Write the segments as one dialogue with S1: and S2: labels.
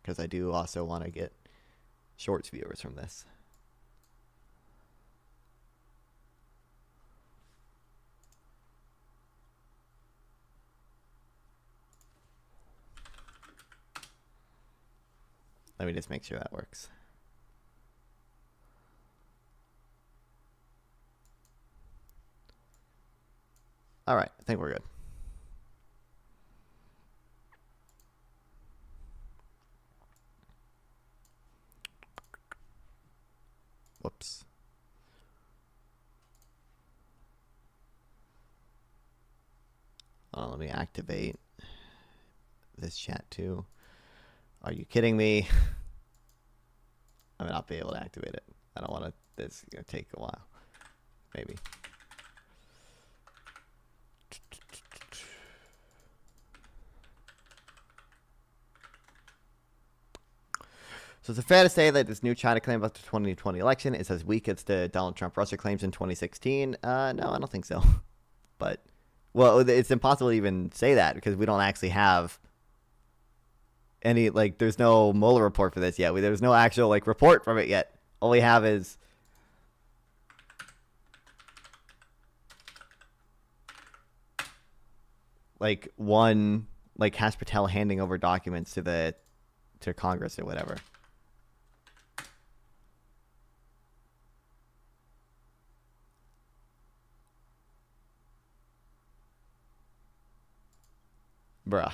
S1: because I do also want to get shorts viewers from this. Let me just make sure that works. All right, I think we're good. Whoops. Let me activate this chat too. Are you kidding me? I may not be able to activate it. I don't want to. This is going to take a while. Maybe. So is it fair to say that this new China claim about the 2020 election is as weak as the Donald Trump Russia claims in 2016? No, I don't think so. But, well, it's impossible to even say that because we don't actually have any, like, there's no Mueller report for this yet. There's no actual, like, report from it yet. All we have is like one, like, Kash Patel handing over documents to Congress or whatever. Bruh.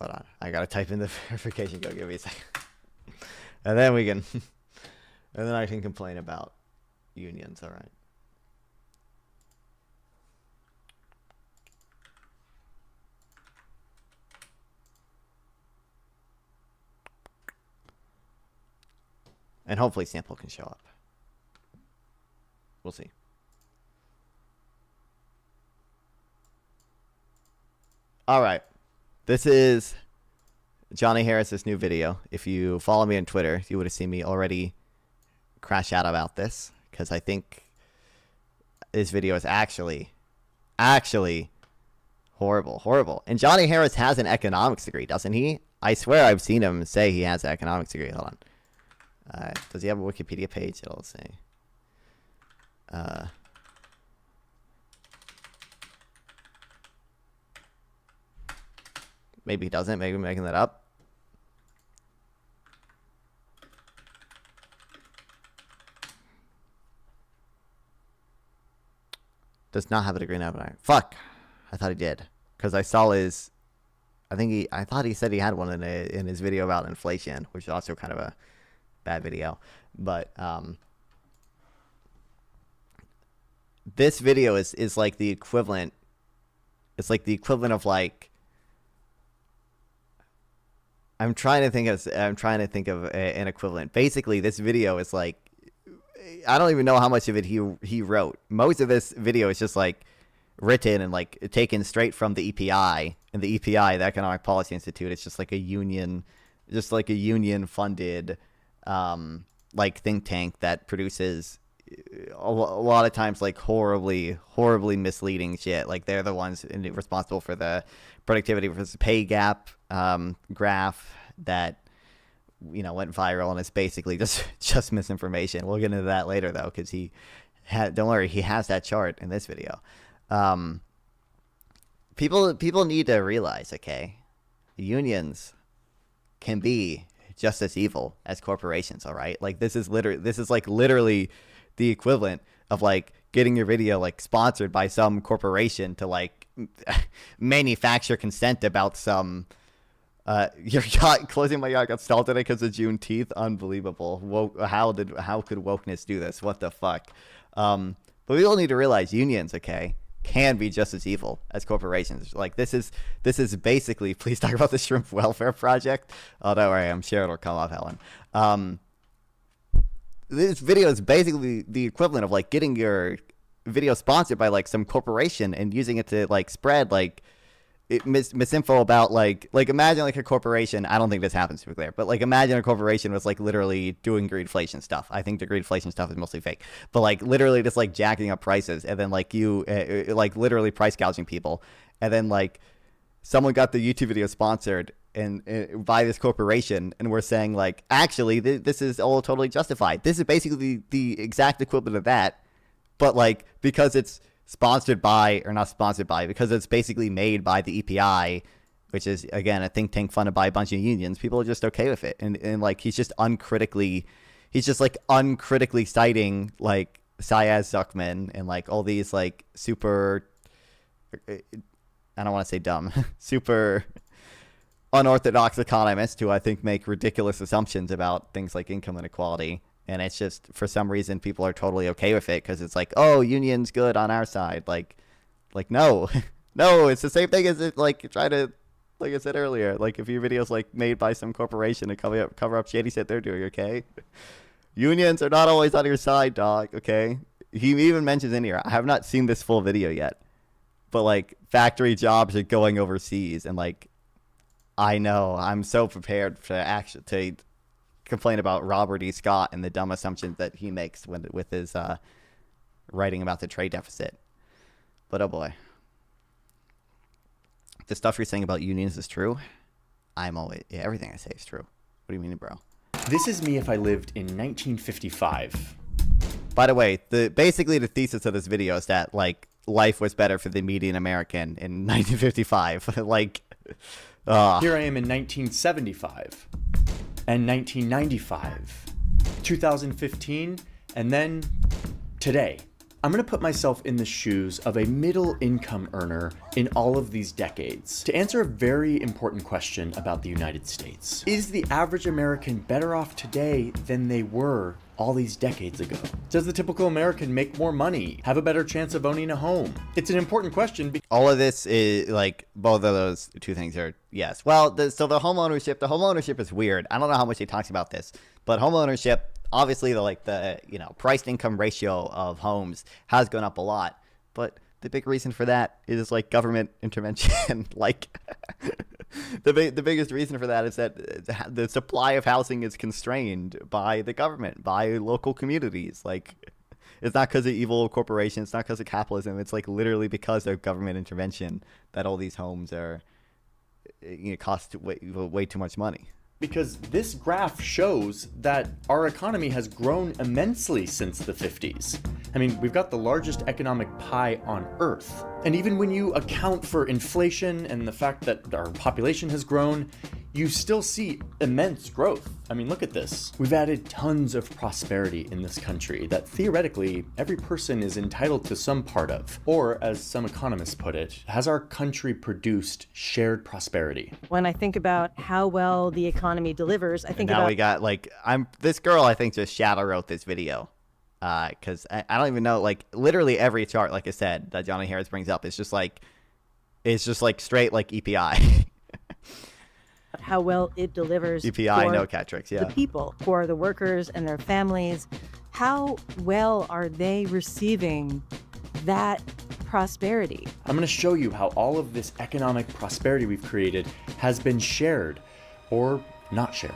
S1: Hold on. I gotta type in the verification code. Give me a second. And then we can and then I can complain about unions, alright. And hopefully sample can show up. We'll see. All right. This is Johnny Harris's new video. If you follow me on Twitter, you would have seen me already crash out about this because I think this video is actually horrible. And Johnny Harris has an economics degree, doesn't he? I swear I've seen him say he has an economics degree. Hold on. Does he have a Wikipedia page? It'll say. Maybe he doesn't. Maybe I'm making that up. Does not have a degree in economics. Fuck. I thought he did. Because I saw his. I thought he said he had one in his video about inflation, which is also kind of a bad video. But this video is like the equivalent. It's like the equivalent of like. I'm trying to think of an equivalent. Basically, this video is like, I don't even know how much of it he wrote. Most of this video is just like written and like taken straight from the EPI, and the EPI, the Economic Policy Institute. It's just like a union funded like think tank that produces a lot of times like horribly misleading shit. Like they're the ones responsible for the productivity versus pay gap graph that went viral, and it's basically just misinformation. We'll get into that later though, because don't worry, he has that chart in this video. People need to realize, okay, unions can be just as evil as corporations. All right, like this is literally the equivalent of like getting your video like sponsored by some corporation to like manufacture consent about some your yacht, closing my yacht got stalled today because of Juneteenth. Unbelievable. How could wokeness do this? What the fuck? But we all need to realize unions, okay, can be just as evil as corporations. Like this is basically, please talk about the shrimp welfare project. Oh, don't worry, I'm sure it'll come off, Helen. This video is basically the equivalent of like getting your video sponsored by like some corporation and using it to like spread like misinfo about like imagine like a corporation. I don't think this happens to be clear, but like imagine a corporation was like literally doing greedflation stuff. I think the greedflation stuff is mostly fake, but like literally just like jacking up prices, and then like you like literally price gouging people, and then like someone got the YouTube video sponsored and by this corporation, and we're saying like, actually, this is all totally justified. This is basically the exact equivalent of that, but like because it's sponsored by, or not sponsored by, because it's basically made by the EPI, which is again a think tank funded by a bunch of unions. People are just okay with it, and like he's just uncritically citing like Syaz Zuckman and like all these like super, I don't want to say dumb, super unorthodox economists who I think make ridiculous assumptions about things like income inequality. And it's just, for some reason, people are totally okay with it because it's like, oh, union's good on our side. Like no, no, it's the same thing as it, like, try to, like I said earlier, like if your video's like made by some corporation to cover up shady shit they're doing, okay? Unions are not always on your side, dog, okay? He even mentions in here, I have not seen this full video yet, but like factory jobs are going overseas, and like I know I'm so prepared to complain about Robert E. Scott and the dumb assumptions that he makes with his writing about the trade deficit. But oh boy, the stuff you're saying about unions is true. Everything I say is true. What do you mean, bro?
S2: This is me if I lived in 1955.
S1: By the way, basically the thesis of this video is that like life was better for the median American in 1955. Like,
S2: here I am in 1975 and 1995, 2015, and then today. I'm going to put myself in the shoes of a middle income earner in all of these decades to answer a very important question about the United States. Is the average American better off today than they were all these decades ago? Does the typical American make more money, have a better chance of owning a home? It's an important question.
S1: All of this is like, both of those two things are yes. Well, so the home ownership is weird. I don't know how much he talks about this, but home ownership, obviously the price to income ratio of homes has gone up a lot, but the big reason for that is like government intervention. Like the biggest reason for that is that the supply of housing is constrained by the government, by local communities. Like, it's not because of evil corporations, it's not because of capitalism, it's like literally because of government intervention that all these homes are cost way too much money.
S2: Because this graph shows that our economy has grown immensely since the 50s. I mean, we've got the largest economic pie on Earth. And even when you account for inflation and the fact that our population has grown, you still see immense growth. I mean, look at this. We've added tons of prosperity in this country that theoretically every person is entitled to some part of. Or, as some economists put it, has our country produced shared prosperity?
S3: When I think about how well the economy delivers, I think
S1: now we got like, this girl I think just shadow wrote this video. Because I don't even know, like literally every chart, like I said, that Johnny Harris brings up is just like straight like EPI.
S3: how well it delivers
S1: EPI,
S3: for
S1: no cat tricks, yeah.
S3: the people, for the workers and their families. How well are they receiving that prosperity?
S2: I'm going to show you how all of this economic prosperity we've created has been shared or not shared.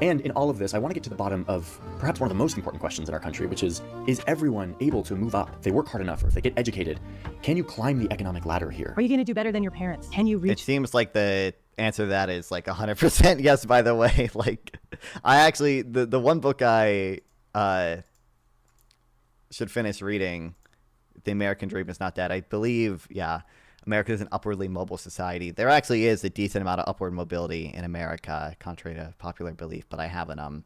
S2: And in all of this, I want to get to the bottom of perhaps one of the most important questions in our country, which is everyone able to move up? If they work hard enough or if they get educated, can you climb the economic ladder here?
S3: Are you going to do better than your parents? Can you reach?
S1: It seems like the answer to that is like 100% yes, by the way. Like, I actually, the one book I should finish reading, The American Dream Is Not Dead, I believe, yeah, America is an upwardly mobile society. There actually is a decent amount of upward mobility in America, contrary to popular belief, but I haven't.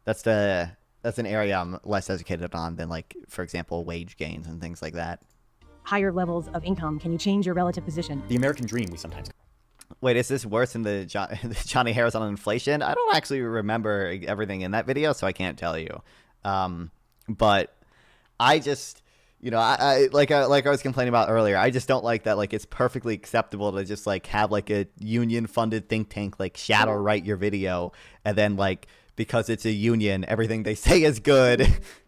S1: That's an area I'm less educated on than, like, for example, wage gains and things like that.
S3: Higher levels of income. Can you change your relative position?
S2: The American dream, we sometimes.
S1: Wait, is this worse than the Johnny Harris on inflation? I don't actually remember everything in that video, so I can't tell you. But I just, I was complaining about earlier, I just don't like that, like, it's perfectly acceptable to just, like, have, like, a union-funded think tank, like, shadow write your video, and then, like, because it's a union, everything they say is good,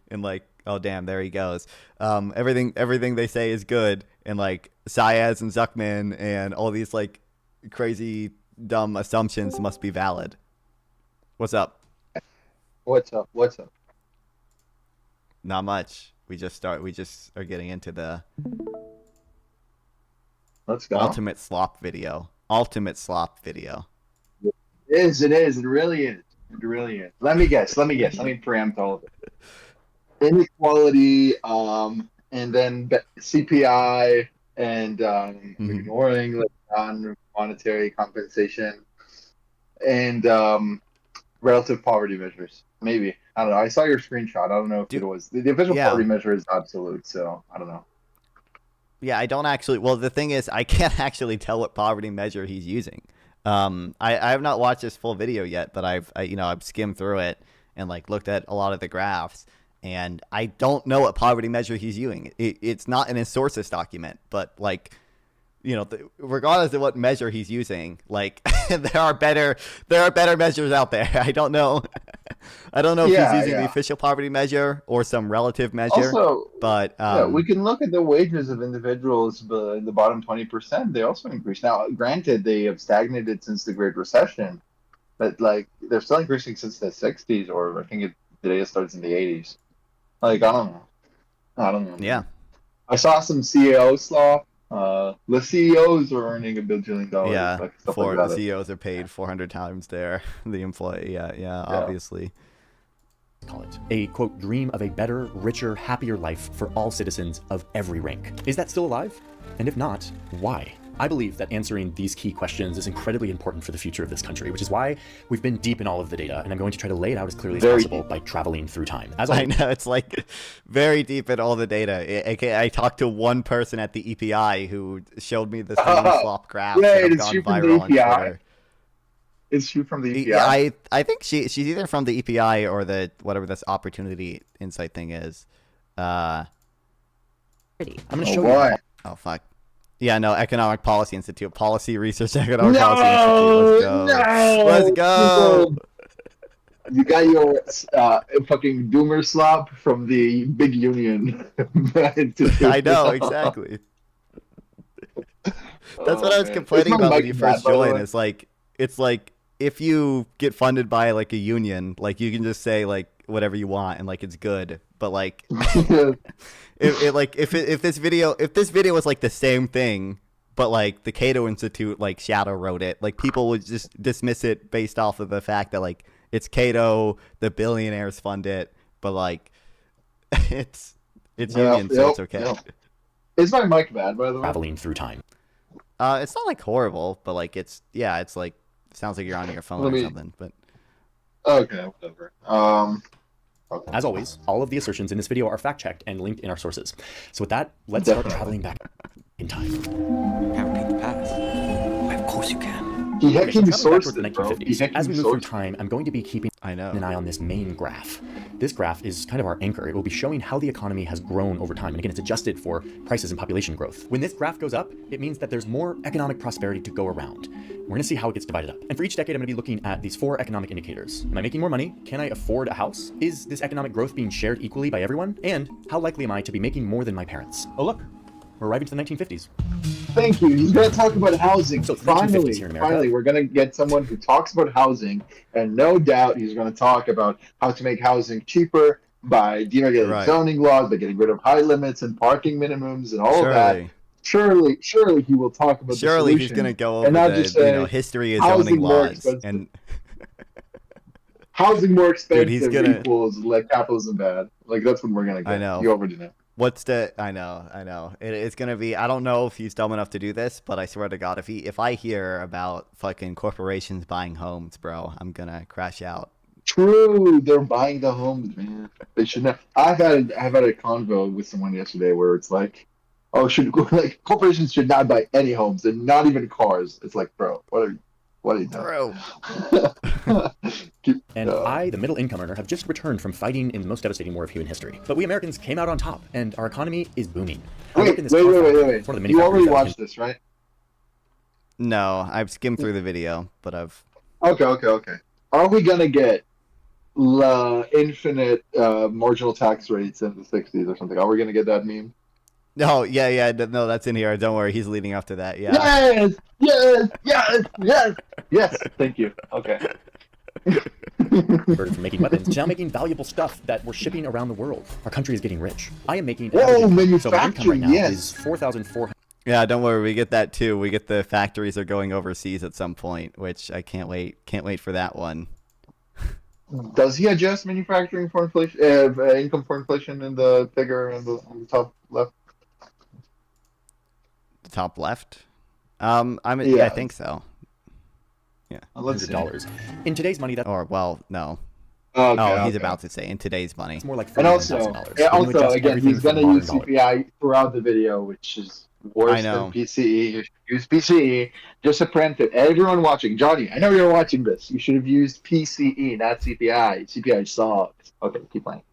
S1: and, like, oh, damn, there he goes. Everything they say is good, and, like, Syaz and Zuckman and all these, like, crazy, dumb assumptions must be valid. What's up?
S4: What's up?
S1: Not much. We just are getting into the
S4: Let's go.
S1: ultimate slop video. Ultimate slop video.
S4: It is. It really is. It really is. Let me guess. Let me preempt all of it. Inequality, and then CPI, and ignoring like non-monetary compensation, and relative poverty measures. Maybe. I don't know. I saw your screenshot. I don't know if it was the official poverty measure is absolute, so I don't know.
S1: Yeah, I don't actually. Well, the thing is, I can't actually tell what poverty measure he's using. I have not watched this full video yet, but I've skimmed through it and like looked at a lot of the graphs, and I don't know what poverty measure he's using. It's not in his sources document, but like, regardless of what measure he's using, like there are better measures out there. I don't know. I don't know if he's using the official poverty measure or some relative measure.
S4: Also,
S1: but
S4: we can look at the wages of individuals in the bottom 20%. They also increased. Now, granted, they have stagnated since the Great Recession, but like they're still increasing since the 60s, or I think today it starts in the 80s. Like I don't know.
S1: Yeah,
S4: I saw some CEO slop. The CEOs are earning $1 bajillion.
S1: Yeah,
S4: like
S1: the CEOs are paid 400 times the employee. Yeah, obviously.
S2: Call it a quote dream of a better, richer, happier life for all citizens of every rank. Is that still alive? And if not, why? I believe that answering these key questions is incredibly important for the future of this country, which is why we've been deep in all of the data, and I'm going to try to lay it out as clearly as possible by traveling through time.
S1: I know, it's like very deep in all the data. I talked to one person at the EPI who showed me the same slop graph that have gone viral on Twitter.
S4: Is she from the EPI?
S1: I think she's either from the EPI or the whatever this opportunity insight thing is. I'm
S2: gonna show you.
S1: Oh fuck. Yeah, no, Economic Policy Institute. Policy Research Economic Policy Institute. Let's go.
S4: You got your fucking doomer slop from the big union.
S1: I know, exactly. That's what I was complaining about when you first joined. It's like if you get funded by like a union, like you can just say like whatever you want and like it's good. But like if this video was like the same thing, but like the Cato Institute like shadow wrote it, like people would just dismiss it based off of the fact that like it's Cato, the billionaires fund it, but like it's union, so it's okay.
S4: Yeah. Is my mic bad, by the way?
S2: Traveling through time.
S1: It's not like horrible, but like it's like it sounds like you're on your phone or something. But
S4: okay, whatever.
S2: As always, all of the assertions in this video are fact-checked and linked in our sources. So with that, let's start traveling back in time.
S5: Can't repeat the past. Why, of course you can.
S4: He hacking the
S2: source
S4: sources,
S2: the 1950s. As we move through time, I'm going to be keeping an eye on this main graph. This graph is kind of our anchor. It will be showing how the economy has grown over time. And again, it's adjusted for prices and population growth. When this graph goes up, it means that there's more economic prosperity to go around. We're going to see how it gets divided up. And for each decade, I'm going to be looking at these 4 economic indicators. Am I making more money? Can I afford a house? Is this economic growth being shared equally by everyone? And how likely am I to be making more than my parents? Oh, look, we're arriving to the 1950s.
S4: Thank you. He's going to talk about housing.
S2: So
S4: Finally, we're going to get someone who talks about housing, and no doubt he's going to talk about how to make housing cheaper by deregulating zoning laws, by getting rid of high limits and parking minimums and all of that. Surely he will talk about.
S1: Surely he's going to go over the history of zoning laws and
S4: housing more expensive equals like capitalism bad. Like that's what we're going to get.
S1: I know.
S4: You already know.
S1: I know. It's gonna be. I don't know if he's dumb enough to do this, but I swear to God, if I hear about fucking corporations buying homes, bro, I'm gonna crash out.
S4: True, they're buying the homes, man. They should not. I've had a convo with someone yesterday where it's like, oh, corporations should not buy any homes and not even cars. It's like, bro, what are you doing?
S2: And I, the middle income earner, have just returned from fighting in the most devastating war of human history. But we Americans came out on top, and our economy is booming.
S4: Wait. You already watched this, right?
S1: No, I've skimmed through the video, but I've...
S4: Okay. Are we gonna get infinite marginal tax rates in the 60s or something? Are we gonna get that meme?
S1: No, no, that's in here. Don't worry, he's leading up to that. Yeah.
S4: Yes. Thank you. Okay.
S2: diverted from making weapons to now making valuable stuff that we're shipping around the world. Our country is getting rich. I am making
S4: Whoa,
S2: so my income
S4: manufacturing,
S2: right now
S4: yes.
S2: is 4,400.
S1: Yeah, don't worry, we get that too. We get the factories are going overseas at some point, which I can't wait for that one.
S4: Does he adjust manufacturing for inflation, income for inflation in the figure on the top left?
S1: The top left. I mean, yeah, I
S4: Yeah.
S1: think so. Yeah.
S4: Let's see.
S2: $100. In today's money, that's
S1: Or well, no.
S4: Okay,
S1: Oh, he's
S4: okay.
S1: about to say in today's money.
S2: more like
S4: And also,
S2: $41,000.
S4: yeah,
S2: When you
S4: also
S2: adjust
S4: again,
S2: everything
S4: he's
S2: for the
S4: gonna
S2: modern
S4: use
S2: dollar.
S4: CPI throughout the video, which is worse
S1: I know.
S4: than PCE. You should use PCE. Just a preemptive. Everyone watching, Johnny, I know you're watching this. You should have used PCE, not CPI. CPI sucks. Okay, keep playing.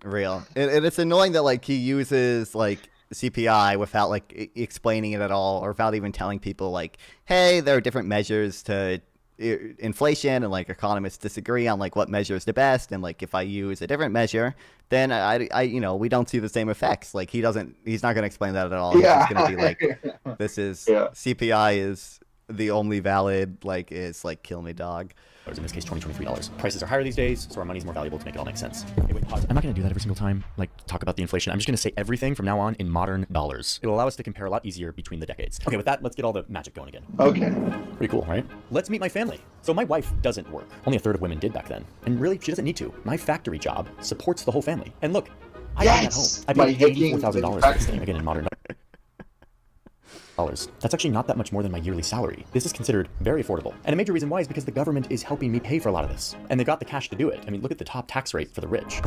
S1: Real. And it's annoying that like he uses like CPI without like explaining it at all, or without even telling people like, hey, there are different measures to inflation, and like economists disagree on like what measure is the best, and like if I use a different measure, then I you know, we don't see the same effects. Like he's not going to explain that at all.
S4: Yeah.
S1: He's just going to be like, this is
S4: Yeah.
S1: CPI is the only valid, like it's like kill me dog.
S2: In this case, $20, Prices are higher these days, so our money's more valuable to make it all make sense. Okay, wait, pause. I'm not going to do that every single time, like talk about the inflation. I'm just going to say everything from now on in modern dollars. It'll allow us to compare a lot easier between the decades. Okay, with that, let's get all the magic going again.
S4: Okay.
S2: Pretty cool, right? Let's meet my family. So my wife doesn't work. Only a third of women did back then. And really, she doesn't need to. My factory job supports the whole family. And look, I own that home.
S4: Yes!
S2: I
S4: By
S2: paid
S4: hacking
S2: $84,000 for this thing, again, in modern dollars. That's actually not that much more than my yearly salary. This is considered very affordable. And a major reason why is because the government is helping me pay for a lot of this. And they've got the cash to do it. I mean, look at the top tax rate for the rich.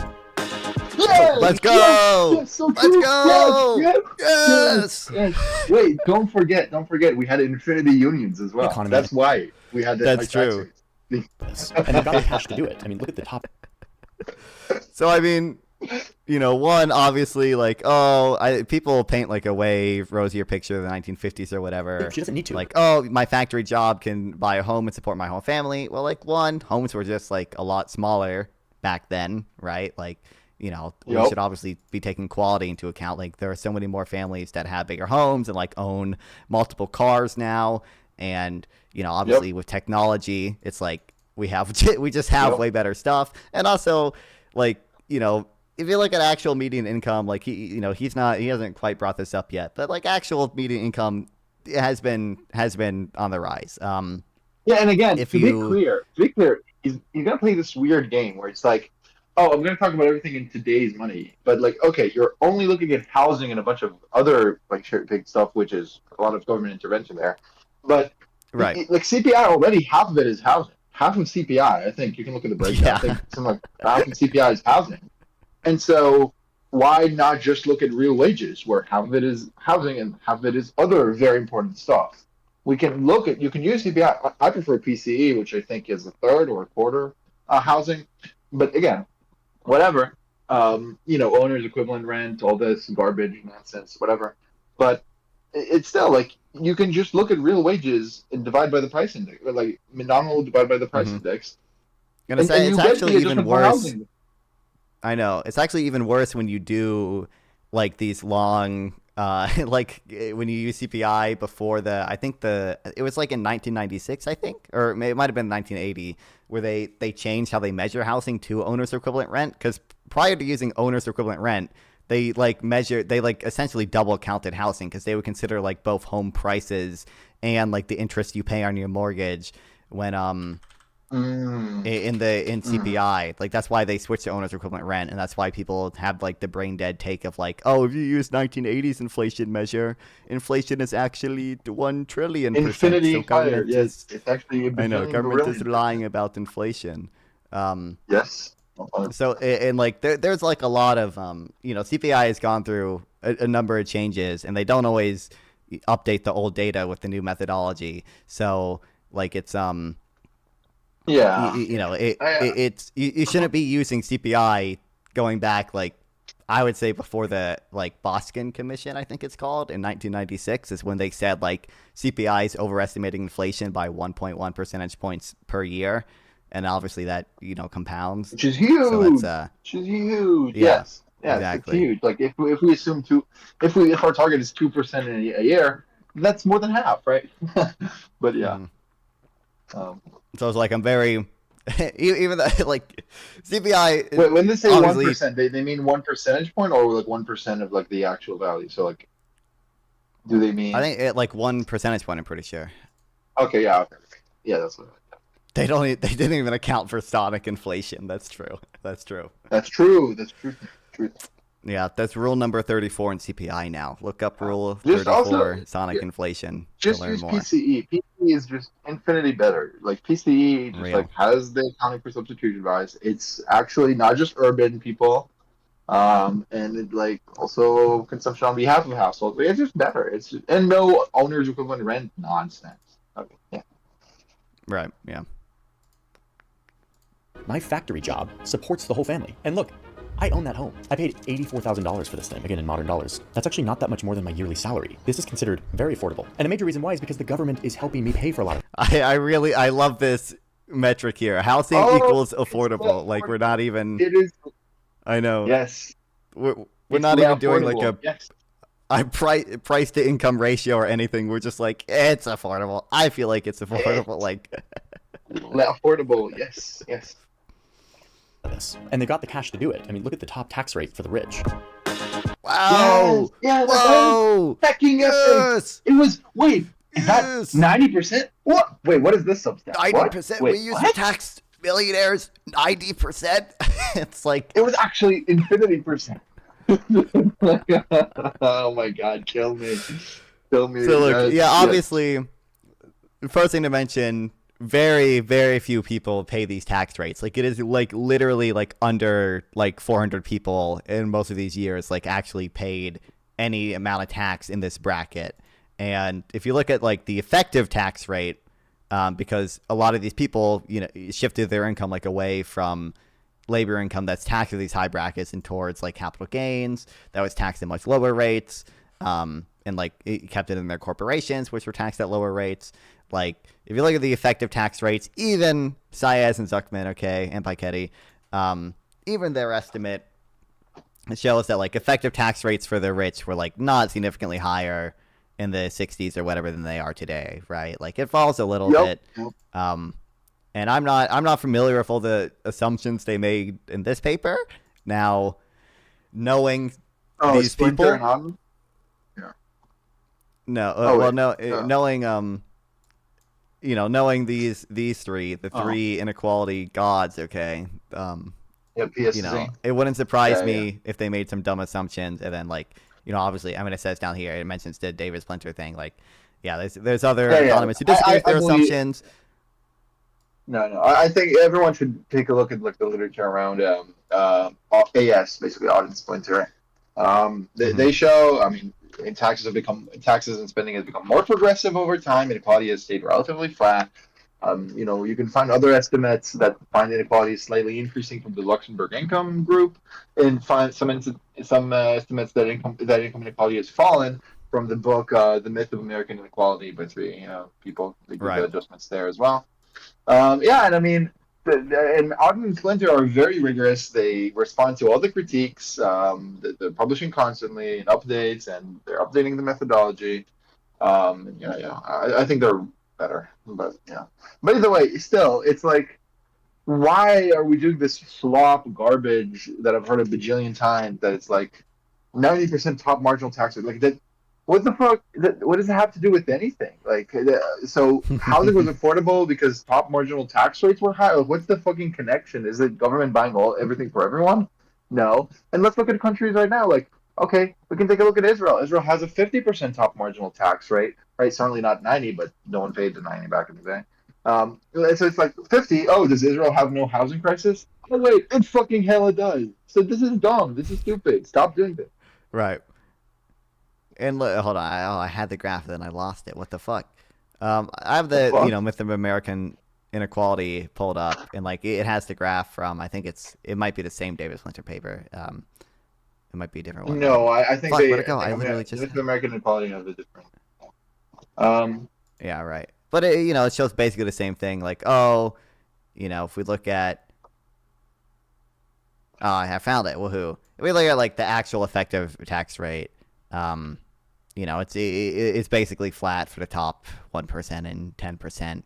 S4: Yes!
S1: Let's go!
S4: Yes, so
S1: Let's
S4: true.
S1: go!
S4: Yes,
S1: Yes!
S4: yes. Wait, don't forget, we had infinity unions as well.
S2: Economy.
S4: That's why we had that.
S1: That's
S4: high tax
S1: true.
S4: rates.
S2: This. And they've got the cash to do it. I mean, look at the top.
S1: So I mean, you know, one obviously like, people paint like a way rosier picture of the 1950s or whatever.
S2: She doesn't need to.
S1: Like, oh, my factory job can buy a home and support my whole family. Well, like one, homes were just like a lot smaller back then, right? Like, you know, we
S4: Yep.
S1: should obviously be taking quality into account. Like there are so many more families that have bigger homes and like own multiple cars now. And, you know, obviously with technology, it's like we just have
S4: Yep.
S1: way better stuff. And also like, you know, if you look at actual median income, like he hasn't quite brought this up yet, but like actual median income has been on the rise.
S4: Yeah, and again,
S1: If
S4: to
S1: you-
S4: be clear, you gotta play this weird game where it's like, oh, I'm gonna talk about everything in today's money, but like, okay, you're only looking at housing and a bunch of other like big stuff, which is a lot of government intervention there. But
S1: Right.
S4: like CPI already, half of it is housing. Half of CPI, I think you can look at the breakdown.
S1: Yeah.
S4: I think something like half of CPI is housing, and so why not just look at real wages, where half of it is housing and half of it is other very important stuff? You can use CPI. I prefer PCE, which I think is a third or a quarter housing. But again, whatever. Owner's equivalent rent, all this garbage, nonsense, whatever. But it's still like you can just look at real wages and divide by the price index, or like nominal divided by the price
S1: Mhm.
S4: index.
S1: Gonna say
S4: you
S1: it's
S4: get
S1: actually
S4: the
S1: even
S4: adjustment for
S1: worse.
S4: housing.
S1: I know. It's actually even worse when you do like these long like when you use CPI before it was like in 1996, I think, or it might have been 1980, where they changed how they measure housing to owner's equivalent rent, because prior to using owner's equivalent rent, they essentially double counted housing, because they would consider like both home prices and like the interest you pay on your mortgage when in CPI. Like that's why they switched to owner's equivalent rent, and that's why people have like the brain dead take of like, oh, if you use 1980s inflation measure, inflation is actually 1 trillion %.
S4: Infinity
S1: So
S4: higher.
S1: government
S4: Yes,
S1: is,
S4: it's actually.
S1: I know, government is
S4: brilliant.
S1: lying about inflation.
S4: Yes.
S1: So and like there's like a lot of CPI has gone through a number of changes, and they don't always update the old data with the new methodology. So like it's
S4: Yeah.
S1: you shouldn't be using CPI going back, like I would say before the like Boston Commission, I think it's called, in 1996, is when they said like CPI is overestimating inflation by 1.1 percentage points per year, and obviously that compounds.
S4: Which is huge.
S1: So that's
S4: Which is huge.
S1: Yeah,
S4: Yes. Yes,
S1: exactly.
S4: it's huge. Like if we assume if our target is 2% in a year, that's more than half, right? But yeah.
S1: So it's like I'm very Even though like CPI,
S4: Wait, when they say
S1: obviously-
S4: 1%, they mean 1 percentage point or like 1% of like the actual value. So like, do they mean?
S1: I think it, like 1 percentage point. I'm pretty sure.
S4: Okay, yeah, okay. Yeah, that's what.
S1: They didn't even account for sonic inflation. That's true. That's true.
S4: That's true. That's true. True.
S1: Yeah, that's rule number 34 in CPI now. Look up rule
S4: Just
S1: 34
S4: also-
S1: sonic
S4: yeah.
S1: inflation
S4: Just
S1: to learn
S4: use
S1: more.
S4: PCE. PCE is just infinity better. Like PCE just
S1: Real.
S4: like has the accounting for substitution bias. It's actually not just urban people, and it like also consumption on behalf of households. It's just better. It's just, and no owner's equivalent rent nonsense. Okay, yeah.
S1: Right. Yeah.
S2: My factory job supports the whole family. And look, I own that home. I paid $84,000 for this thing, again in modern dollars. That's actually not that much more than my yearly salary. This is considered very affordable. And a major reason why is because the government is helping me pay for a lot of
S1: I love this metric here. Housing
S4: Oh,
S1: equals
S4: it's
S1: affordable. Like we're not even.
S4: It is.
S1: I know.
S4: Yes.
S1: We're
S4: It's
S1: not even doing like
S4: affordable. Yes.
S1: a price to income ratio or anything. We're just like it's affordable. I feel like it's affordable. Like
S4: Affordable. Yes. Yes.
S2: this. And they got the cash to do it. I mean, look at the top tax rate for the rich.
S1: wow.
S4: Yeah.
S1: Whoa.
S4: Hacking
S1: Yes.
S4: It was. Wait. Is
S1: Yes.
S4: that 90%? What? Wait. What is this substat?
S1: 90%.
S4: Wait,
S1: We used to
S4: what?
S1: tax millionaires 90%. It's like
S4: It was actually infinity percent. Oh my god, kill me. Kill me.
S1: so. Look,
S4: guys.
S1: yeah. Obviously, the first thing to mention. Very, very few people pay these tax rates. Like it is like literally like under like 400 people in most of these years like actually paid any amount of tax in this bracket. And if you look at like the effective tax rate, because a lot of these people, you know, shifted their income like away from labor income that's taxed at these high brackets and towards like capital gains that was taxed at much lower rates, and like it kept it in their corporations, which were taxed at lower rates. Like, if you look at the effective tax rates, even Saez and Zuckman, okay, and Piketty, even their estimate shows that, like, effective tax rates for the rich were, like, not significantly higher in the 60s or whatever than they are today, right? Like, it falls a little bit. And I'm not familiar with all the assumptions they made in this paper. Now, knowing these
S4: Splinter
S1: people...
S4: and Otten?
S1: No,
S4: Oh,
S1: well,
S4: wait.
S1: no,
S4: Yeah.
S1: knowing you know, knowing these three, the three inequality gods, okay,
S4: Yeah, PSC.
S1: you know, it wouldn't surprise
S4: Yeah,
S1: me if they made some dumb assumptions, and then like, you know, obviously, I mean, it says down here, it mentions the David Splinter thing, like, yeah, there's other
S4: Yeah, yeah.
S1: economists who disagree with
S4: I
S1: their
S4: believe-
S1: assumptions.
S4: No. I think everyone should take a look at like the literature around AS, basically Otten Splinter. They show, I mean, taxes and spending has become more progressive over time. Inequality has stayed relatively flat. You know, you can find other estimates that find inequality slightly increasing from the Luxembourg income group, and find some estimates that income inequality has fallen from the book The Myth of American Inequality by three people. They did
S1: Right.
S4: the adjustments there as well. Yeah, and I mean, and Ogden and Splinter are very rigorous. They respond to all the critiques. They're publishing constantly and updates, and they're updating the methodology. I think they're better, but yeah. But either way, still, it's like, why are we doing this slop garbage that I've heard a bajillion times? That it's like 90% top marginal tax rate, like that. What the fuck? What does it have to do with anything? Like, so housing was affordable because top marginal tax rates were high. Like, what's the fucking connection? Is it government buying everything for everyone? No. And let's look at countries right now. Like, okay, we can take a look at Israel. Israel has a 50% top marginal tax rate, right? Certainly not 90, but no one paid the 90 back in the day. So it's like 50. Oh, does Israel have no housing crisis? Oh wait, it fucking hella does. So this is dumb. This is stupid. Stop doing this.
S1: Right. And look, hold on, I had the graph, then I lost it. What the fuck? I have the
S4: fuck?
S1: you know, Myth of American Inequality pulled up, and like it has the graph from, I think it might be the same David Splinter paper. It might be a different one.
S4: No, I think
S1: Fuck,
S4: they.
S1: where'd it go?
S4: I
S1: I
S4: think
S1: literally just-
S4: Myth of American Inequality have a different.
S1: Yeah, right. But it, you know, it shows basically the same thing. Like, oh, you know, if we look at, oh, I found it. Woohoo! If we look at like the actual effective tax rate, you know, it's basically flat for the top 1% and 10%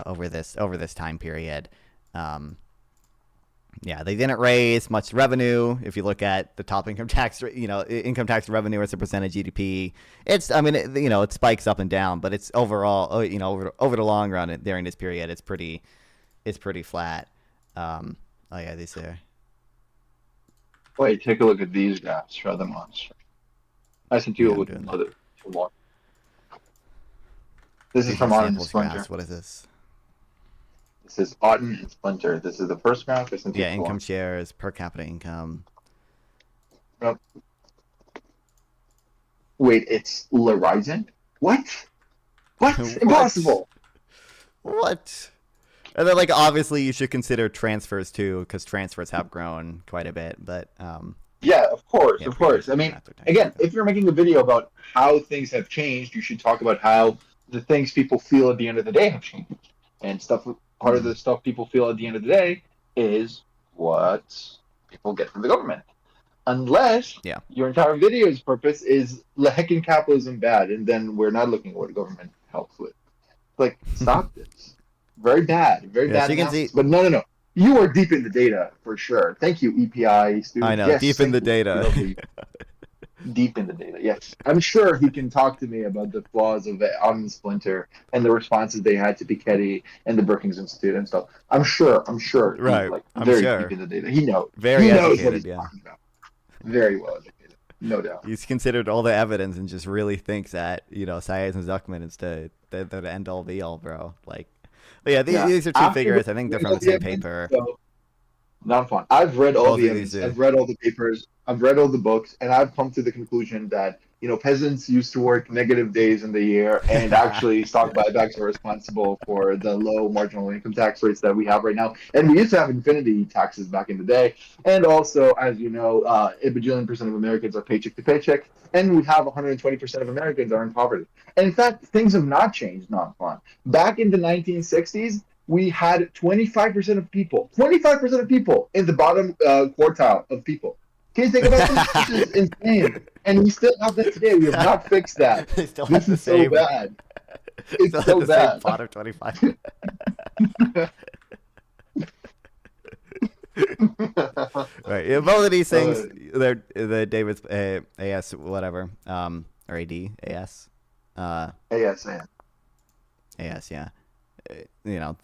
S1: over this time period. Yeah, they didn't raise much revenue. If you look at the top income tax, income tax revenue as a percent of GDP, it spikes up and down, but it's overall, over the long run during this period, it's pretty flat. Oh yeah, these there.
S4: Wait, take a look at these graphs. Show them on. I sent you
S1: Yeah, I'm
S4: with
S1: doing that.
S4: another one. This is
S1: These
S4: from
S1: are
S4: Otten and
S1: samples
S4: Splinter.
S1: graphs. What is this?
S4: This is Otten and Splinter. This is the first graph. I sent you
S1: Yeah,
S4: the
S1: income
S4: one.
S1: shares, per capita income.
S4: Oh. Wait, it's Verizon? What? What?
S1: What?
S4: Impossible.
S1: What? And then, like, obviously, you should consider transfers too, because transfers have grown quite a bit. But
S4: Yeah, of course,
S1: yeah,
S4: of course. I mean, again, if you're making a video about how things have changed, you should talk about how the things people feel at the end of the day have changed. And stuff. Part of the stuff people feel at the end of the day is what people get from the government. Unless
S1: Yeah.
S4: your entire video's purpose is hecking capitalism bad, and then we're not looking at what the government helps with. Like, stop this. Very bad. Very
S1: Yeah,
S4: bad.
S1: so you can
S4: analysis.
S1: see-
S4: But no. You are deep in the data for sure. Thank you, EPI students.
S1: I know,
S4: Yes,
S1: deep in
S4: thank
S1: the
S4: you.
S1: data.
S4: Lovely. Deep in the data, yes. I'm sure he can talk to me about the flaws of Otten Splinter and the responses they had to Piketty and the Brookings Institute and stuff. I'm sure.
S1: Right,
S4: He's, like,
S1: I'm
S4: very
S1: sure.
S4: deep in the data. He knows.
S1: Very
S4: he knows what
S1: educated,
S4: he's
S1: yeah.
S4: talking about. Very well educated, no doubt.
S1: He's considered all the evidence and just really thinks that Sayez and Zuckman is the end all be all, bro. Like, but yeah, these are two
S4: After
S1: figures. I think they're from the same paper.
S4: So, not fun. I've read all
S1: Both
S4: the
S1: of these
S4: evidence.
S1: do.
S4: I've read all the papers. I've read all the books, and I've come to the conclusion that peasants used to work negative days in the year, and actually stock buybacks are responsible for the low marginal income tax rates that we have right now. And we used to have infinity taxes back in the day. And also, as you know, a bajillion percent of Americans are paycheck to paycheck, and we have 120% of Americans are in poverty. And in fact, things have not changed. Not fun. Back in the 1960s. We had 25% of people in the bottom quartile of people. Can you think about this? This is insane. And we still have that today. We have not fixed that.
S1: They still have
S4: This
S1: the
S4: is so
S1: same.
S4: bad.
S1: Still
S4: It's
S1: have
S4: so
S1: the same
S4: bad.
S1: pot of 25. Right. Yeah, both of these things, they're the David's AS whatever, or AD AS,
S4: ASN.
S1: AS, yeah.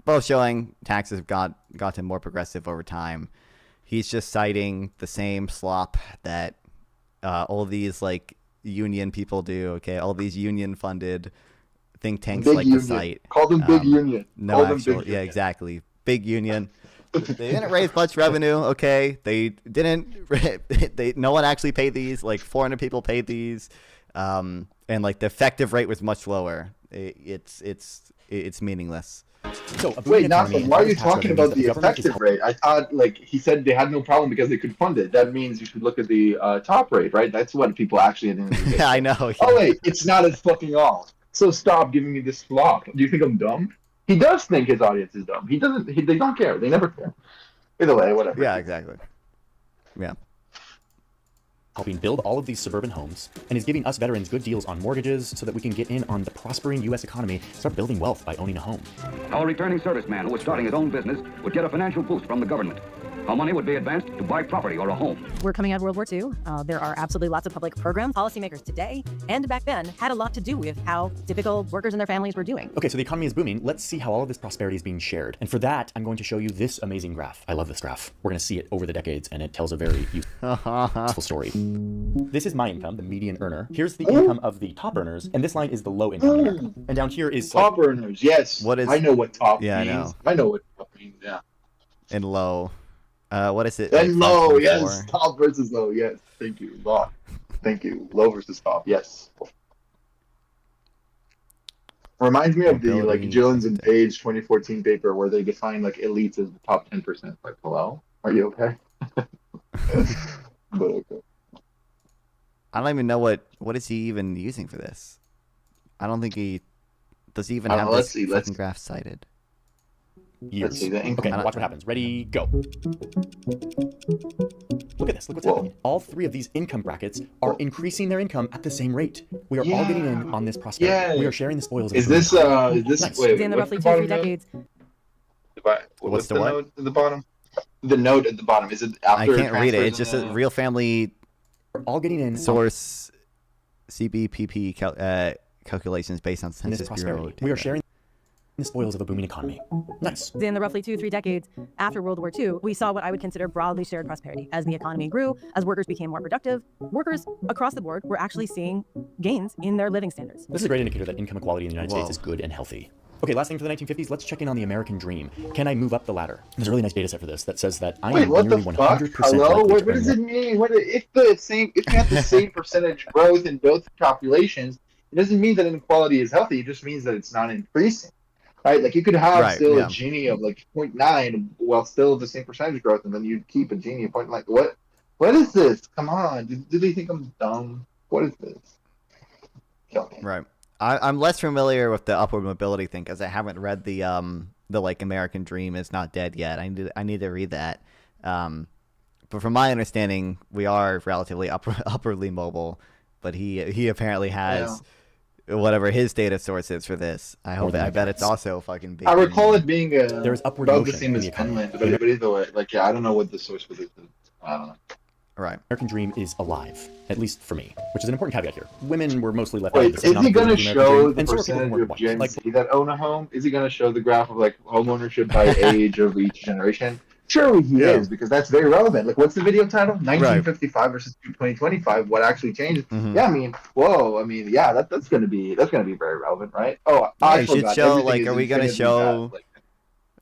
S1: Both showing taxes have gotten more progressive over time. He's just citing the same slop that all these like union people do. Okay, all these union funded think tanks
S4: Big
S1: like
S4: union.
S1: to cite.
S4: Call them big union.
S1: No
S4: Call them
S1: actual,
S4: big
S1: yeah,
S4: union.
S1: exactly. Big union. They didn't raise much revenue. Okay, they didn't. No one actually paid these. Like 400 people paid these, and like the effective rate was much lower. It's meaningless.
S2: So, a booming
S4: Wait,
S2: economy
S4: Nathan,
S2: and
S4: why are
S2: high
S4: you
S2: tax
S4: talking
S2: revenues
S4: about
S2: that
S4: the
S2: government is
S4: effective rate? I thought, like, he said they had no problem because they could fund it. That means you should look at the top rate, right? That's what people actually at the end of the day
S1: Yeah, I
S4: say.
S1: know. Yeah.
S4: Oh, wait, it's not as fucking all. So stop giving me this flop. Do you think I'm dumb? He does think his audience is dumb. He doesn't. They don't care. They never care. Either way, whatever.
S1: Yeah, exactly. Yeah.
S2: helping build all of these suburban homes, and is giving us veterans good deals on mortgages so that we can get in on the prospering U.S. economy, start building wealth by owning a home.
S6: Our returning serviceman who was starting his own business would get a financial boost from the government. How money would be advanced to buy property or a home.
S3: We're coming out of World War II. There are absolutely lots of public programs. Policymakers today and back then had a lot to do with how typical workers and their families were doing.
S2: Okay, so the economy is booming. Let's see how all of this prosperity is being shared. And for that, I'm going to show you this amazing graph. I love this graph. We're going to see it over the decades, and it tells a very useful story. This is my income, the median earner. Here's the income of the top earners, and this line is the low income America. And down here is
S4: Top earners, yes.
S1: What is-
S4: I know what top
S1: Yeah, I
S4: means.
S1: know.
S4: I know what top means, yeah.
S1: And low. What is it?
S4: And
S1: like
S4: low,
S1: 5.4?
S4: yes. Top versus low, yes. Thank you. Low. Thank you. Low versus top, yes. Reminds me of the like
S1: Ability.
S4: Jones and Page 2014 paper where they define like elites as the top 10%. Like, hello? Are you okay? But okay.
S1: I don't even know what is he even using for this. I don't think he does. He even
S4: I
S1: have
S4: don't know,
S1: this
S4: let's see, let's-
S1: fucking graph cited.
S2: years.
S4: see the income.
S2: Okay, watch what happens. Ready, go. Look at this. Look what's
S4: Whoa.
S2: happening. All three of these income brackets are increasing their income at the same rate. We are all getting in on this prosperity.
S4: Yeah.
S2: We are sharing the spoils of
S4: Is
S2: the
S4: this
S2: boom. Nice.
S4: wait,
S3: The end of
S4: what's
S3: roughly
S4: the
S3: 2-3
S4: bottom there?
S3: decades.
S4: The
S1: What's the
S4: the
S1: what?
S4: note at the bottom? The note at the bottom, is it
S1: I
S4: after
S1: can't read it.
S4: transfers
S1: It's just
S4: and
S1: a
S4: the-
S1: real family
S2: We're all getting in
S1: source CBPP calculations based on
S2: in this
S1: Census Bureau
S2: prosperity. We are
S1: data.
S2: sharing the spoils of a booming economy. Nice.
S3: In the roughly 2-3 decades after World War II, we saw what I would consider broadly shared prosperity. As the economy grew, as workers became more productive, workers across the board were actually seeing gains in their living standards.
S2: This is a great indicator that income equality in the United
S1: Whoa.
S2: States is good and healthy. Okay, last thing for the 1950s, let's check in on the American dream. Can I move up the ladder? There's a really nice data set for this that says that I
S4: Wait,
S2: am
S4: what the
S2: nearly
S4: fuck?
S2: 100%
S4: Hello?
S2: likely
S4: What
S2: to earn
S4: does
S2: more.
S4: it mean? If you have the same percentage growth in both populations, it doesn't mean that inequality is healthy. It just means that it's not increasing. Right? Like you could have
S1: Right,
S4: still
S1: yeah.
S4: a Gini of like 0.9 while still the same percentage growth, and then you'd keep a Gini of point like what? What is this? Come on. Do they think I'm dumb? What is this? Kill me.
S1: Right. I'm less familiar with the upward mobility thing because I haven't read the like American Dream is not dead yet. I need to read that. But from my understanding, we are relatively upwardly mobile. But he apparently has whatever his data source is for this. I bet it's also fucking big.
S4: I recall it being
S2: There is upward
S4: about the
S2: motion
S4: same
S2: in
S4: as
S2: the economy.
S4: Finland, but either way, like I don't know what the source for this is. I don't know.
S1: Right.
S2: American dream is alive, at least for me, which is an important caveat here. Women were mostly left out of
S4: Wait,
S2: this
S4: is he
S2: economic
S4: going to
S2: version of the American
S4: show
S2: dream,
S4: the
S2: and so are people who
S4: percentage
S2: weren't
S4: of
S2: white.
S4: Gen
S2: Like,
S4: Z that own a home? Is he going to show the graph of like home ownership by age of each generation? Surely he is, because that's very relevant. Like, what's the video title? 1955 versus 2025. What actually changed?
S1: Mhm.
S4: Yeah, I mean, whoa, I mean, yeah, that's gonna be very relevant, right? Oh,
S1: Yeah,
S4: I
S1: you should
S4: forgot.
S1: show,
S4: Everything
S1: like,
S4: is
S1: are we gonna
S4: infinitely
S1: show-
S4: fast, like,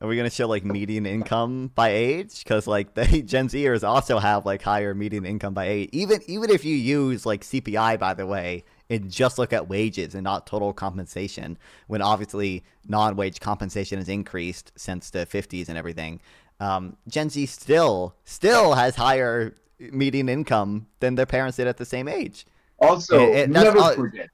S1: Are we gonna show like median income by age? Because like the Gen Zers also have like higher median income by age. Even if you use like CPI, by the way, and just look at wages and not total compensation, when obviously non-wage compensation has increased since the 50s and everything. Gen Z still has higher median income than their parents did at the same age.
S4: Also,
S1: And that's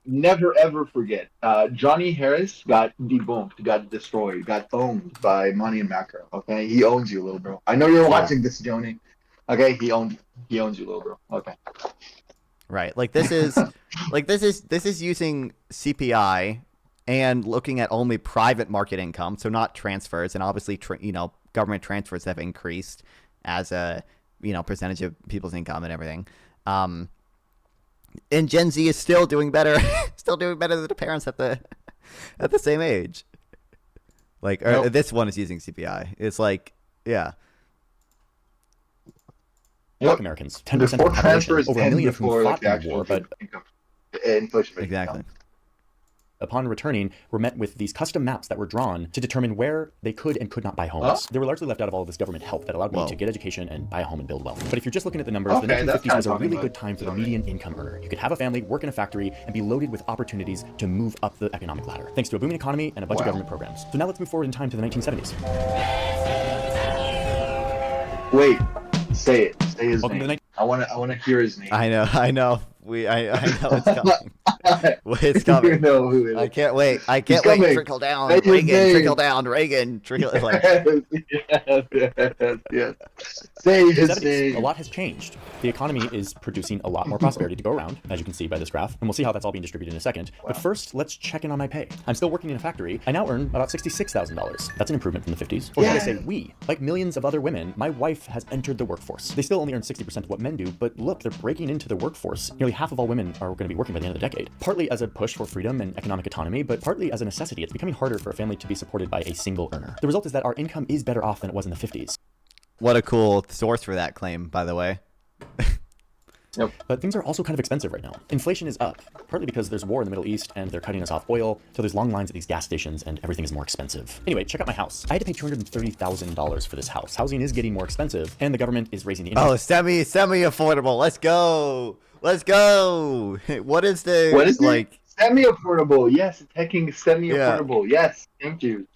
S4: never ever forget. Johnny Harris got debunked, got destroyed, got owned by Money and Macro. Okay, he owns you, little bro. I know you're watching this, Joni. Okay, he owns you, little bro. Okay.
S1: Right. Like this is this is using CPI and looking at only private market income, so not transfers, and obviously government transfers have increased as a percentage of people's income and everything. And Gen Z is still doing better, than the parents at the same age. Like
S4: Nope.
S1: this one is using CPI. It's like
S2: Black
S4: Yep.
S2: Americans, 10% of the
S4: Before
S2: population,
S4: transfers
S2: over a
S4: and
S2: million of whom
S4: before like
S2: fought
S4: the
S2: in the war,
S4: actual
S2: but
S4: income, inflation rate.
S1: exactly.
S2: upon returning, were met with these custom maps that were drawn to determine where they could and could not buy homes. They were largely left out of all of this government help that allowed me to get education and buy a home and build wealth. But if you're just looking at the numbers, the
S4: Okay, that's
S2: 1950s was a
S4: kinda
S2: really
S4: talking
S2: good time for the
S4: about-
S2: median income earner. You could have a family, work in a factory, and be loaded with opportunities to move up the economic ladder, thanks to a booming economy and a bunch of
S4: Wow.
S2: government programs. So now let's move forward in time to the 1970s.
S4: Wait, say it. Say his
S2: Welcome to the
S4: name. I wanna hear his name.
S1: I know. I know it's coming. It's
S4: You
S1: coming.
S4: know who it is.
S1: I can't wait. I can't
S4: He's
S1: wait.
S4: coming.
S1: Trickle down,
S4: Say his
S1: Reagan.
S4: name.
S1: Trickle down, Reagan. Trickle. Like,
S4: yes. Say
S2: In the
S4: his
S2: 70s,
S4: name.
S2: a lot has changed. The economy is producing a lot more prosperity to go around, as you can see by this graph, and we'll see how that's all being distributed in a second. But first, let's check in on my pay. I'm still working in a factory. I now earn about $66,000. That's an improvement from the 50s. Or should I say we? Like millions of other women, my wife has entered the workforce. They still only earn 60% of what men do, but look, they're breaking into the workforce. Nearly half of all women are going to be working by the end of the decade. Partly as a push for freedom and economic autonomy, but partly as a necessity. It's becoming harder for a family to be supported by a single earner. The result is that our income is better off than it was in the 50s.
S1: what a cool source for that claim, by the way.
S2: But things are also kind of expensive right now. Inflation is up, partly because there's war in the Middle East and they're cutting us off oil, so there's long lines at these gas stations and everything is more expensive. Anyway, check out my house. I had to pay $230,000 for this house. Housing is getting more expensive and the government is raising the
S1: Oh,
S2: interest.
S1: semi affordable. Let's go. What is the
S4: What is
S1: like?
S4: it? Semi-affordable. Yes, taking semi-affordable. Yes. Thank you.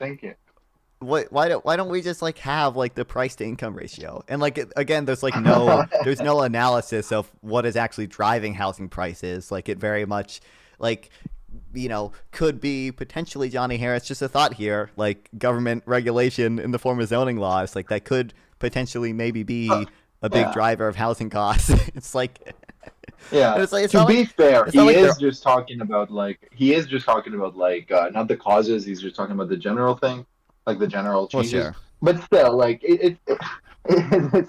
S1: Why don't we just like have like the price to income ratio? And like again, there's like there's no analysis of what is actually driving housing prices. Like it very much like could be potentially Johnny Harris. Just a thought here, like government regulation in the form of zoning laws, like that could potentially maybe be a big driver of housing costs. It's like
S4: Yeah.
S1: it's like, it's
S4: to
S1: not
S4: be
S1: like,
S4: fair,
S1: it's not like
S4: he is
S1: they're-
S4: just talking about not the causes. He's just talking about the general thing, like the general
S1: well,
S4: changes.
S1: sure.
S4: but still, like it's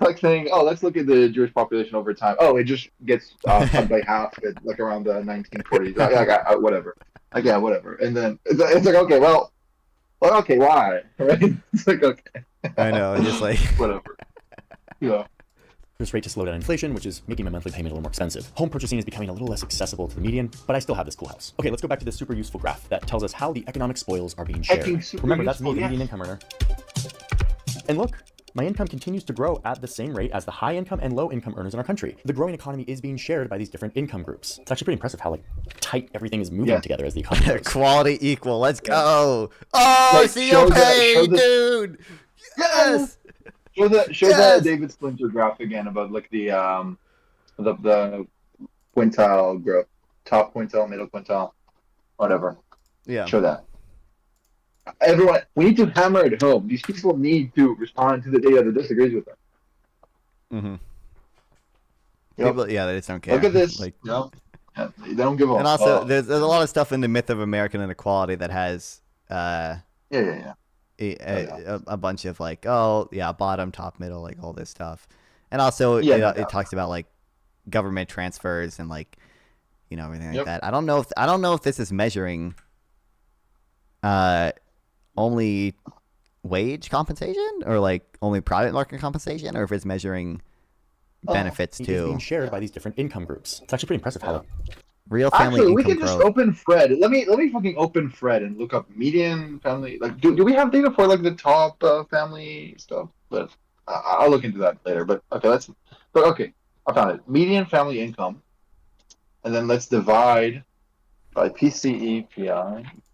S4: like saying, oh, let's look at the Jewish population over time. Oh, it just gets cut by half at like around the 1940s. Whatever. Like, yeah, whatever. And then it's like, okay, well, okay, why? Right? It's like, okay,
S1: I know, just like
S4: whatever. Yeah.
S2: Interest rate to slow down inflation, which is making my monthly payment a little more expensive. Home purchasing is becoming a little less accessible to the median, but I still have this cool house. Okay, let's go back to this super useful graph that tells us how the economic spoils are being shared. Remember, that's me, the median income earner. And look, my income continues to grow at the same rate as the high income and low income earners in our country. The growing economy is being shared by these different income groups. It's actually pretty impressive how like tight everything is moving together as the economy grows.
S1: Quality equal. Let's go. Oh, like, COP, dude. Yes.
S4: Show the David Splinter graph again about like the quintile growth, top quintile, middle quintile, whatever.
S1: Yeah.
S4: Show that. Everyone, we need to hammer it home. These people need to respond to the data that disagrees with them.
S1: Mm-hmm.
S4: Yep.
S1: People, yeah, they just don't care.
S4: Look at this.
S1: Like,
S4: yeah, they don't give a.
S1: And also, there's a lot of stuff in the myth of American inequality that has a bunch of like, oh yeah, bottom, top, middle, like all this stuff. And also, it talks about like government transfers and like, everything like that. I don't know if this is measuring only wage compensation or like only private market compensation, or if it's measuring benefits too.
S2: It's being shared by these different income groups. It's actually pretty impressive how
S1: real family income
S4: we can
S1: growth.
S4: just open Fred. Let me fucking open Fred and look up median family. Like, do we have data for like the top family stuff? But I'll look into that later. But okay, I found it. Median family income, and then let's divide by PCE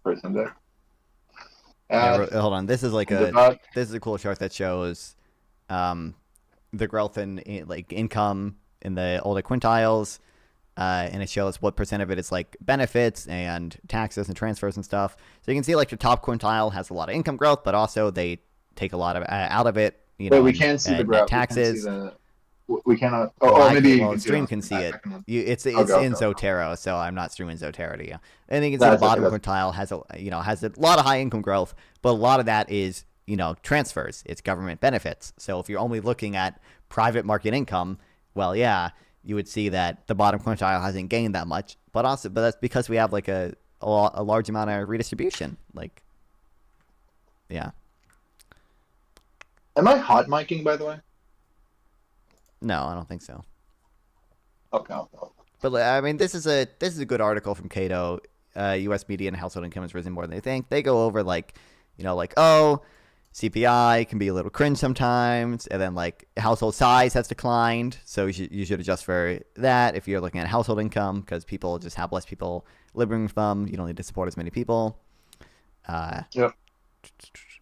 S4: first index.
S1: Hold on, this is like this is a cool chart that shows the growth in like income in the older quintiles, and it shows what percent of it is like benefits and taxes and transfers and stuff. So you can see like the top quintile has a lot of income growth, but also they take a lot of out of it.
S4: We can't see the graph.
S1: Taxes.
S4: We cannot.
S1: Stream can see it. It's in Zotero, so I'm not streaming Zotero to you. And you can see the bottom quintile has a lot of high income growth, but a lot of that is transfers. It's government benefits. So if you're only looking at private market income, well, yeah, you would see that the bottom quintile hasn't gained that much. But that's because we have like a large amount of redistribution. Like, yeah.
S4: Am I hot micing, by the way?
S1: No, I don't think so.
S4: Okay.
S1: But I mean, this is a good article from Cato. U.S. median household income has risen more than they think. They go over like, CPI can be a little cringe sometimes, and then like household size has declined, so you should adjust for that if you're looking at household income, because people just have less people living with them. You don't need to support as many people.
S4: Yep.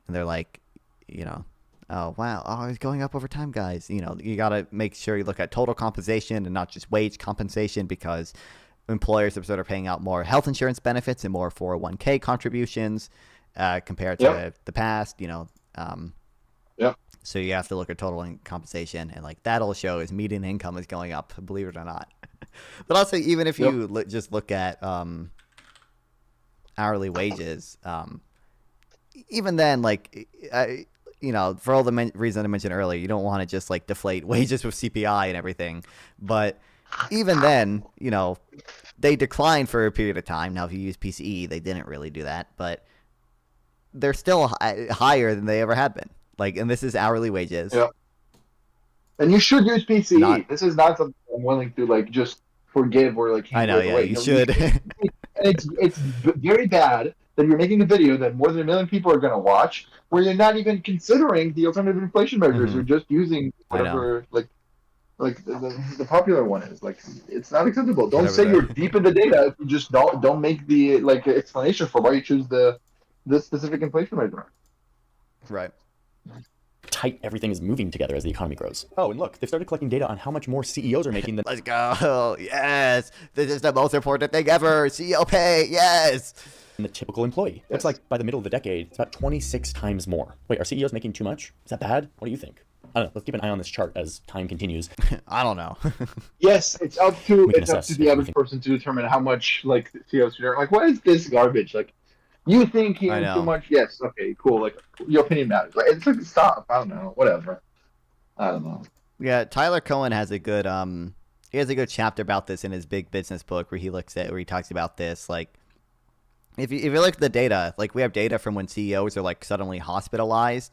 S1: And they're like, oh wow, it's going up over time, guys. You gotta make sure you look at total compensation and not just wage compensation, because employers are sort of paying out more health insurance benefits and more 401k contributions compared to the past. So you have to look at total compensation, and like that'll show is median income is going up, believe it or not. But also, even if you just look at hourly wages, even then, like for all the reasons I mentioned earlier, you don't want to just like deflate wages with CPI and everything. But even then, they declined for a period of time. Now, if you use PCE, they didn't really do that, but they're still higher than they ever have been. Like, and this is hourly wages.
S4: Yeah. And you should use PCE. This is not something I'm willing to like just forgive or like.
S1: I know, yeah, you should.
S4: It's very bad that you're making a video that more than 1 million people are going to watch, where you're not even considering the alternative inflation measures. You're just using whatever like the popular one is. Like, it's not acceptable. Don't say you're deep in the data if you just don't make the like explanation for why you choose this specific inflation measure.
S1: Right.
S2: Tight everything is moving together as the economy grows. Oh, and look, they've started collecting data on how much more CEOs are making than.
S1: Let's go. Yes. This is the most important thing ever. CEO pay. Yes.
S2: The typical employee. Looks like by the middle of the decade, it's about 26 times more. Wait, are CEOs making too much? Is that bad? What do you think? I don't know. Let's keep an eye on this chart as time continues.
S1: I don't know.
S4: Yes, it's up to the average person to determine how much like CEOs should earn. Like, what is this garbage? Like, You think he
S1: I
S4: earned too
S1: know.
S4: much? Yes. Okay. Cool. Like your opinion matters. Like it's like stop. I don't know. Whatever. I don't know.
S1: Yeah, Tyler Cohen has a good he has a good chapter about this in his big business book where he talks about this. Like if you look at the data, like we have data from when CEOs are like suddenly hospitalized,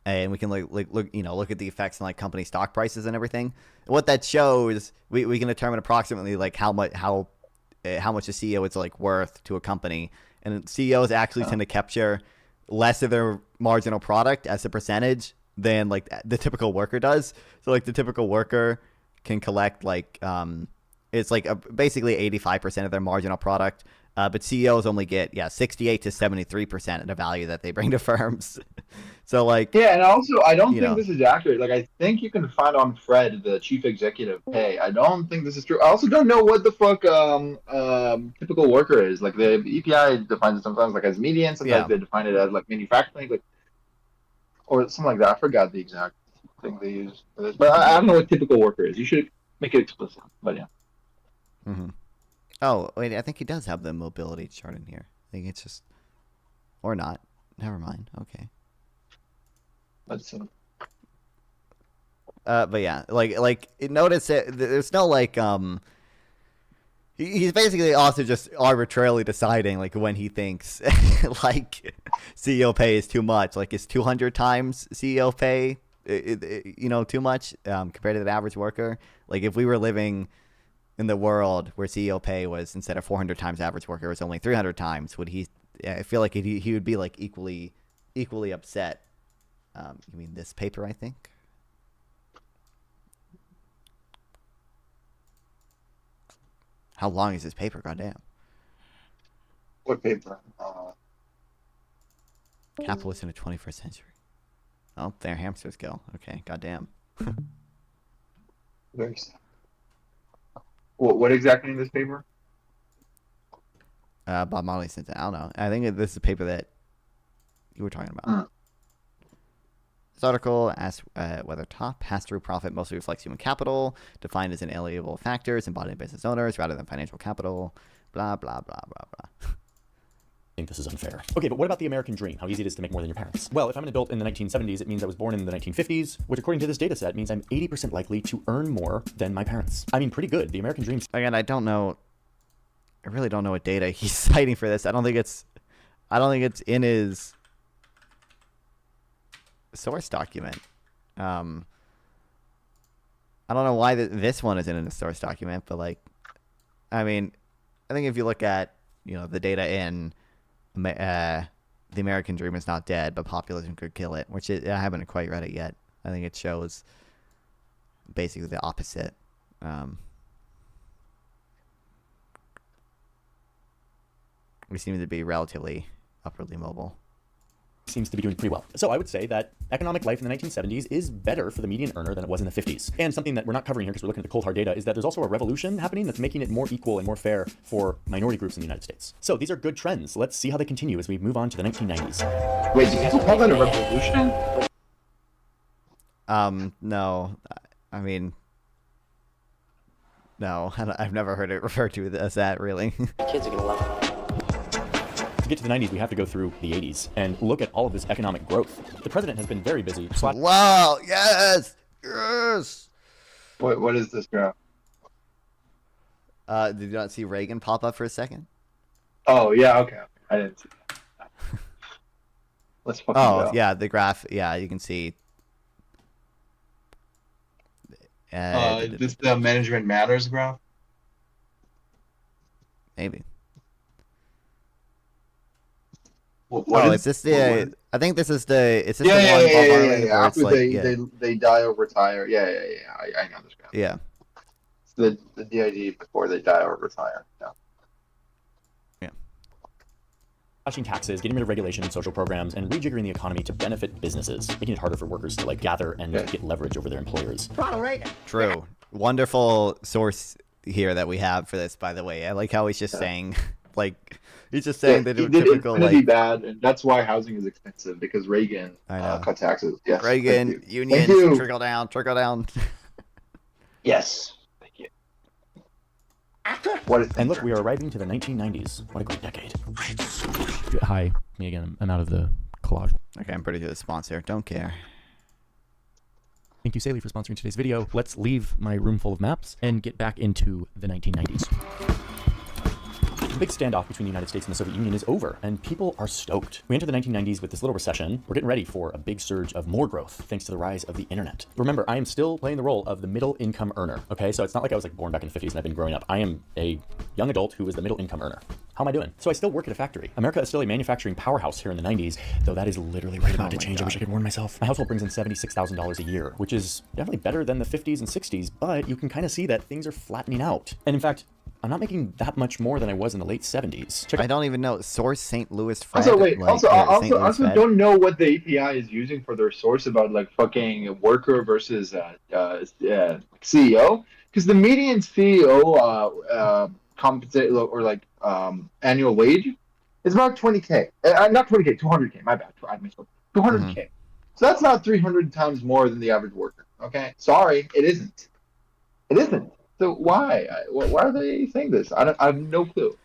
S1: and we can look at the effects on like company stock prices and everything. What that shows, we can determine approximately like how much a CEO is like worth to a company, and CEOs actually tend to capture less of their marginal product as a percentage than like the typical worker does. So like the typical worker can collect like it's like basically 85% of their marginal product. But CEOs only get 68 to 73% of the value that they bring to firms. So like
S4: Yeah, and also I don't
S1: you
S4: think
S1: know
S4: this is accurate. Like I think you can find on Fred the chief executive pay. I don't think this is true. I also don't know what the fuck typical worker is. Like the EPI defines it sometimes like as median, sometimes
S1: yeah
S4: they define it as like manufacturing, like or something like that. I forgot the exact thing they use for this, but I don't know what typical worker is. You should make it explicit. But yeah,
S1: mm-hmm. Oh wait, I think he does have the mobility chart in here. I think it's just or not. Never mind. Okay.
S4: that's
S1: But yeah, like notice it. There's no like he's basically also just arbitrarily deciding like when he thinks like CEO pay is too much. Like is 200 times CEO pay too much compared to the average worker. Like if we were living in the world where CEO pay was instead of 400 times average worker was only 300 times, would he? I feel like he would be like equally upset. You mean this paper? I think. How long is this paper? Goddamn.
S4: what paper?
S1: Capitalists in the 21st century. Oh, there hamsters go. Okay, goddamn.
S4: Very sad. What exactly in this paper?
S1: Bob Marley sent it. I don't know. I think this is a paper that you were talking about. This article asks whether top pass-through profit mostly reflects human capital, defined as inalienable factors embodied in business owners rather than financial capital. Blah, blah, blah, blah, blah.
S2: I think this is unfair. Okay, but what about the American dream? How easy it is to make more than your parents? Well, if I'm an adult in the 1970s, it means I was born in the 1950s, which according to this data set means I'm 80% likely to earn more than my parents. I mean, pretty good. The American dream.
S1: Again, I don't know. I really don't know what data he's citing for this. I don't think it's in his source document. I don't know why this one isn't in the source document, but like, I mean, I think if you look at the data in the American Dream is not dead, but populism could kill it, which I haven't quite read it yet. I think it shows basically the opposite. We seem to be relatively upwardly mobile.
S2: Seems to be doing pretty well. So I would say that economic life in the 1970s is better for the median earner than it was in the 50s. And something that we're not covering here because we're looking at the cold hard data is that there's also a revolution happening that's making it more equal and more fair for minority groups in the United States. So these are good trends. Let's see how they continue as we move on to the 1990s.
S4: Wait, do you call that a revolution?
S1: No. I mean, no. I've never heard it referred to as that, really.
S5: Kids are gonna love it.
S2: To get to the 90s, we have to go through the 80s and look at all of this economic growth. The president has been very busy.
S1: Wow! Yes! Yes!
S4: What is this graph?
S1: Did you not see Reagan pop up for a second?
S4: Oh yeah, okay. I didn't see that. Let's fucking go.
S1: Yeah, the graph. Yeah, you can see.
S4: This the management matters graph?
S1: Maybe.
S4: Is
S1: this the? I think this is the. Is this
S4: yeah,
S1: the one? Bob Marley, where
S4: After
S1: it's like,
S4: they die or retire. Yeah. I know this graph.
S1: yeah.
S4: It's the DID before they die or retire. Yeah.
S2: Slashing taxes, getting rid of regulation and social programs, and rejiggering the economy to benefit businesses, making it harder for workers to gather and get leverage over their employers.
S1: True. Wonderful source here that we have for this, by the way. I like how he's just saying, like, he's just saying that
S4: he
S1: it's
S4: did
S1: typical,
S4: infinity
S1: like,
S4: bad, and that's why housing is expensive, because Reagan cut taxes. Yes.
S1: Reagan,
S4: Thank you.
S1: unions, trickle down.
S4: Yes. Thank you. What is
S2: And look, we are arriving to the 1990s. What a great decade. Hi, me again. I'm out of the collage.
S1: Okay, I'm pretty good at sponsor. Don't care.
S2: Thank you, Saley, for sponsoring today's video. Let's leave my room full of maps and get back into the 1990s. The big standoff between the United States and the Soviet Union is over, and people are stoked. We enter the 1990s with this little recession. We're getting ready for a big surge of more growth thanks to the rise of the internet. Remember, I am still playing the role of the middle income earner, okay? So it's not like I was like born back in the 50s and I've been growing up. I am a young adult who is the middle income earner. How am I doing? So I still work at a factory. America is still a manufacturing powerhouse here in the 90s, though that is literally right about to change. I wish I could warn myself. My household brings in $76,000 a year, which is definitely better than the 50s and 60s, but you can kind of see that things are flattening out. And in fact, I'm not making that much more than I was in the late 70s.
S1: I don't even know. Source St. Louis Fed.
S4: Also, wait.
S1: Like,
S4: Also,
S1: St. Louis
S4: also
S1: Fed.
S4: don't know what the API is using for their source about like fucking worker versus CEO. Because the median CEO compensate or like annual wage is about 20K. Not 20K, 200K. My bad. I missed 200K. So that's not 300 times more than the average worker. Okay, sorry, it isn't. It isn't. So why? Why are they saying this? I have no clue.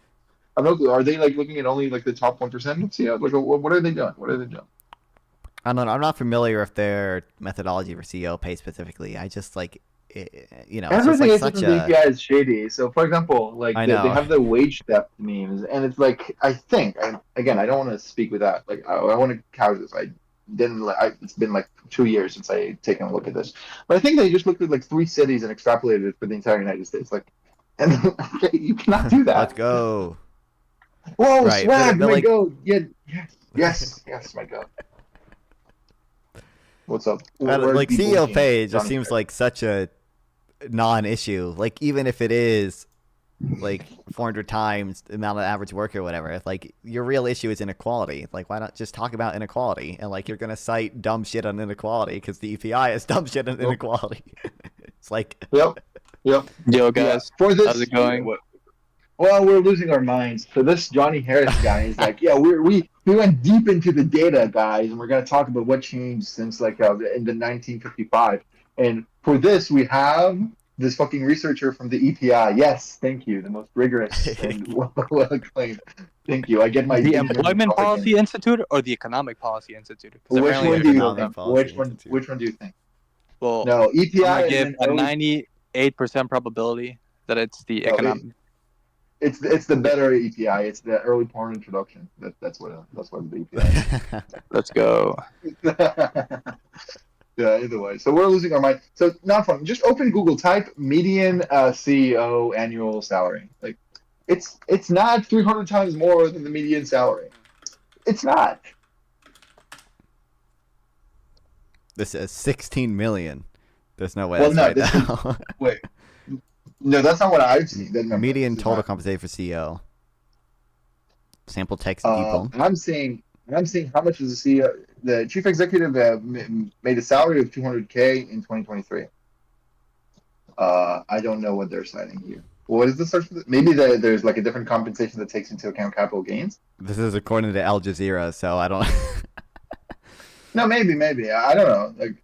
S4: I have no clue. Are they like looking at only like the top 1% of CEO? Like, what are they doing? What are they doing?
S1: I don't know. I'm not familiar with their methodology for CEO pay specifically. I just like, you know, it's just
S4: Everything
S1: like
S4: is
S1: such
S4: from the
S1: a.
S4: API is shady. So, for example, like
S1: I
S4: they
S1: know.
S4: have the wage theft memes, and it's like I think, again, I don't want to speak with that. Like, I want to couch this. I didn't. It's been like 2 years since I taken a look at this, but I think they just looked at like 3 cities and extrapolated it for the entire United States. Like, and you cannot do that.
S1: Let's go.
S4: Whoa,
S1: Right,
S4: swag,
S1: but
S4: my
S1: like-
S4: goat. Yeah, yes, my goat. What's up? Where's
S1: Like
S4: people
S1: CEO
S4: looking?
S1: pay just
S4: Johnny
S1: seems
S4: Depp.
S1: like such a non-issue. Like even if it is like 400 times the amount of average worker or whatever, like your real issue is inequality. Like why not just talk about inequality? And like you're gonna cite dumb shit on inequality because the EPI is dumb shit on inequality. It's like
S4: Yep.
S7: Yo, guys,
S4: For this,
S7: how's it going?
S4: Well, we're losing our minds. For this Johnny Harris guy, he's like, yeah, we went deep into the data, guys, and we're gonna talk about what changed since like in the 1955. And for this, we have this fucking researcher from the EPI. Yes, thank you, the most rigorous and well acclaimed. Thank you. I get my
S7: The Employment Policy Institute or the Economic Policy Institute? 'Cause
S4: Which
S7: apparently
S4: one
S7: there's
S4: do
S7: two
S4: you
S7: of them.
S4: think? Which one do you think?
S7: Well,
S4: No, EPI
S7: I'm gonna
S4: is
S7: give
S4: an
S7: a
S4: early-
S7: 98% probability that it's the
S4: No,
S7: economic.
S4: It's the better EPI. It's the early porn introduction. That's what the EPI is.
S7: Let's go.
S4: Yeah, either way. So we're losing our mind. So not fun. Just open Google, type median CEO annual salary. Like it's not 300 times more than the median salary. It's not.
S1: this is 16 million. There's no way
S4: Well,
S1: that's
S4: no,
S1: right
S4: this
S1: now.
S4: Wait. No, that's not what I've seen. No,
S1: Median
S4: this is
S1: total
S4: not.
S1: compensation for CEO. Sample text debunk.
S4: I'm seeing how much is the CEO. The chief executive made a salary of 200K in 2023. I don't know what they're citing here. What is the search for? Maybe there's like a different compensation that takes into account capital gains.
S1: This is according to Al Jazeera, so I don't.
S4: No, maybe. I don't know. Like,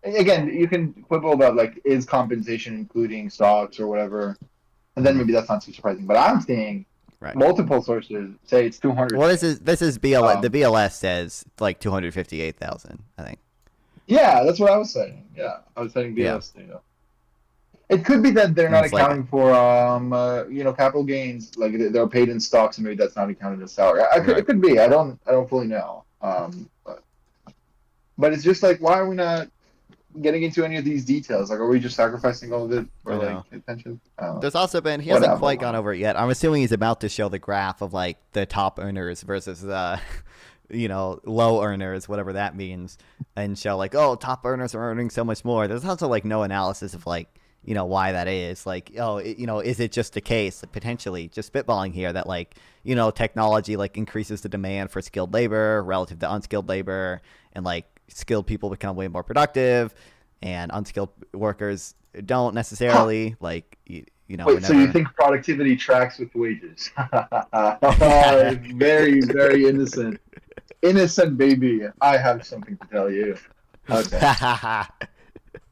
S4: again, you can quibble about like is compensation including stocks or whatever, and then maybe that's not too surprising. But I'm seeing
S1: Right.
S4: multiple sources say it's 200.
S1: Well, this is BLS. The BLS says like 258,000. I think.
S4: Yeah, that's what I was saying. Yeah, I was saying BS data. It could be that they're
S1: And
S4: not
S1: it's like-
S4: accounting for capital gains, like they're paid in stocks, and maybe that's not accounted as salary.
S1: Right.
S4: It could be. I don't fully know. But it's just like, why are we not getting into any of these details? Like, are we just sacrificing all of it for
S1: I
S4: like
S1: know.
S4: attention? I don't know.
S1: There's also been he hasn't
S4: Whatever.
S1: quite gone over it yet. I'm assuming he's about to show the graph of like the top earners versus low earners, whatever that means, and show like, oh, top earners are earning so much more. There's also like no analysis of like why that is. Like, is it just a case potentially just spitballing here that like technology like increases the demand for skilled labor relative to unskilled labor, and like skilled people become way more productive, and unskilled workers don't necessarily like
S4: Wait,
S1: whenever...
S4: so you think productivity tracks with wages? Very, very innocent. Innocent baby. I have something to tell you. Okay.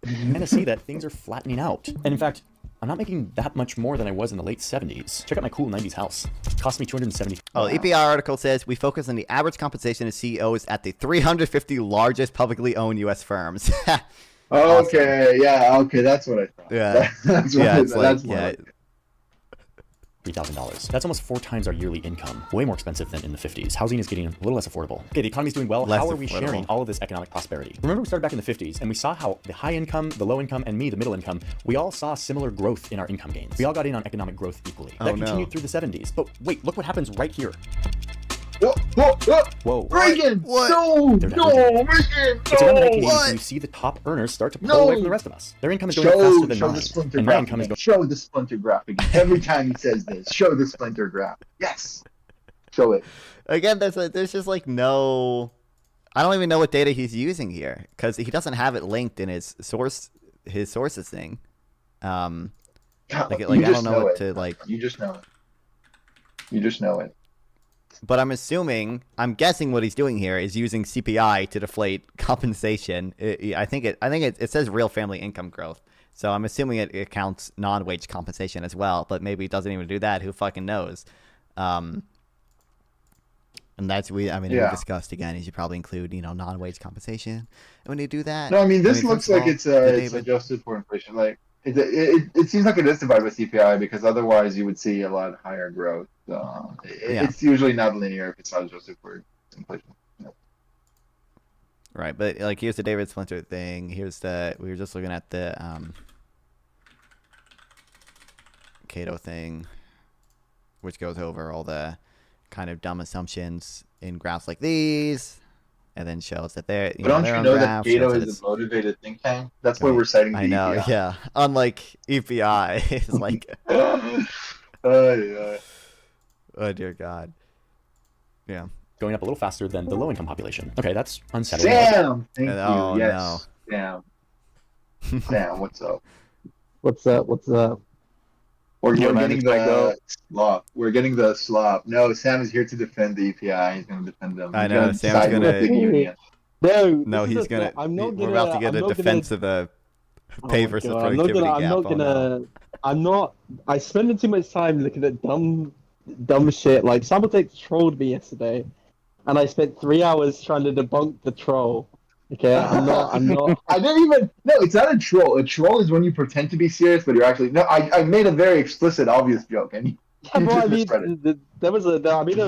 S2: Kind of see that things are flattening out. And in fact, I'm not making that much more than I was in the late 70s. Check out my cool 90s house. It cost me $270.
S1: Oh, the EPI article says we focus on the average compensation of CEOs at the 350 largest publicly owned U.S. firms.
S4: Okay, yeah, okay, that's what I thought.
S1: Yeah.
S4: That's
S1: Yeah,
S4: what,
S1: it's like,
S4: that's what
S1: yeah.
S2: $3,000. That's almost 4 times our yearly income. Way more expensive than in the 50s. Housing is getting a little less affordable. Okay, the economy's doing well.
S1: Less
S2: How are we
S1: affordable.
S2: sharing all of this economic prosperity? Remember, we started back in the 50s, and we saw how the high income, the low income, and me, the middle income, we all saw similar growth in our income gains. We all got in on economic growth equally. That continued through the 70s. But wait, look what happens right here. Whoa.
S4: Reagan!
S1: What?
S4: No!
S2: They're
S4: No!
S2: diverging.
S4: Reagan!
S2: It's around the 1980s
S1: What?
S2: when you see the top earners start to pull
S4: No.
S2: away from the rest of us. Their income is going up faster than
S4: Show
S2: mine,
S4: the splinter
S2: and my
S4: graph
S2: income is
S4: again.
S2: going.
S4: Show the splinter graph again. Every time he says this, show the splinter graph. Yes! Show it.
S1: Again, there's just like no. I don't even know what data he's using here because he doesn't have it linked in his sources thing.
S4: You
S1: I
S4: just
S1: don't know what
S4: it.
S1: to like.
S4: You just know it. You just know it.
S1: But I'm guessing what he's doing here is using CPI to deflate compensation. I think it says real family income growth. So I'm assuming it counts non-wage compensation as well, but maybe it doesn't even do that. Who fucking knows? And that's we discussed again. You should probably include non-wage compensation. And when you do that,
S4: No, I mean this
S1: first
S4: looks
S1: of
S4: like
S1: all,
S4: it's adjusted for inflation. Like it seems like it is divided by CPI because otherwise you would see a lot higher growth. It's usually not linear if it's not adjusted for inflation.
S1: Right, but like here's the David Splinter thing. We were just looking at the Cato thing, which goes over all the kind of dumb assumptions in graphs like these, and then shows that they're
S4: But don't
S1: their
S4: you
S1: own
S4: know that
S1: graph
S4: Cato
S1: shows that
S4: is
S1: it's-
S4: a motivated think tank? That's why we're citing the
S1: I know,
S4: EPI.
S1: yeah. Unlike EPI, it's like,
S4: Yeah.
S1: oh dear God, yeah.
S2: Going up a little faster than the low income population. Okay, that's unsettling.
S4: Sam, thank
S1: Oh,
S4: you.
S1: no.
S4: Yes, Sam. Sam, what's up?
S8: What's up?
S4: We're
S8: Yeah, man,
S4: getting
S8: it's like,
S4: the slop. We're getting the slop. No, Sam is here to defend the EPI. He's going to defend them.
S1: I
S4: He's
S1: know,
S4: gonna
S1: Sam's
S4: side with
S1: gonna-
S4: the union.
S1: No, he's gonna.
S8: I'm not
S1: We're
S8: gonna.
S1: about to get
S8: I'm
S1: a
S8: not
S1: defense of the pay
S8: my
S1: versus
S8: God,
S1: productivity
S8: I'm
S1: gap.
S8: not
S1: Oh, no.
S8: gonna. I spend too much time looking at dumb shit. Like Sabotex trolled me yesterday, and I spent 3 hours trying to debunk the troll. Okay, I'm not.
S4: I didn't even. No, it's not a troll. A troll is when you pretend to be serious, but you're actually. No, I made a very explicit, obvious joke, and you
S8: Yeah, well, I
S4: just
S8: mean,
S4: misread it.
S8: there was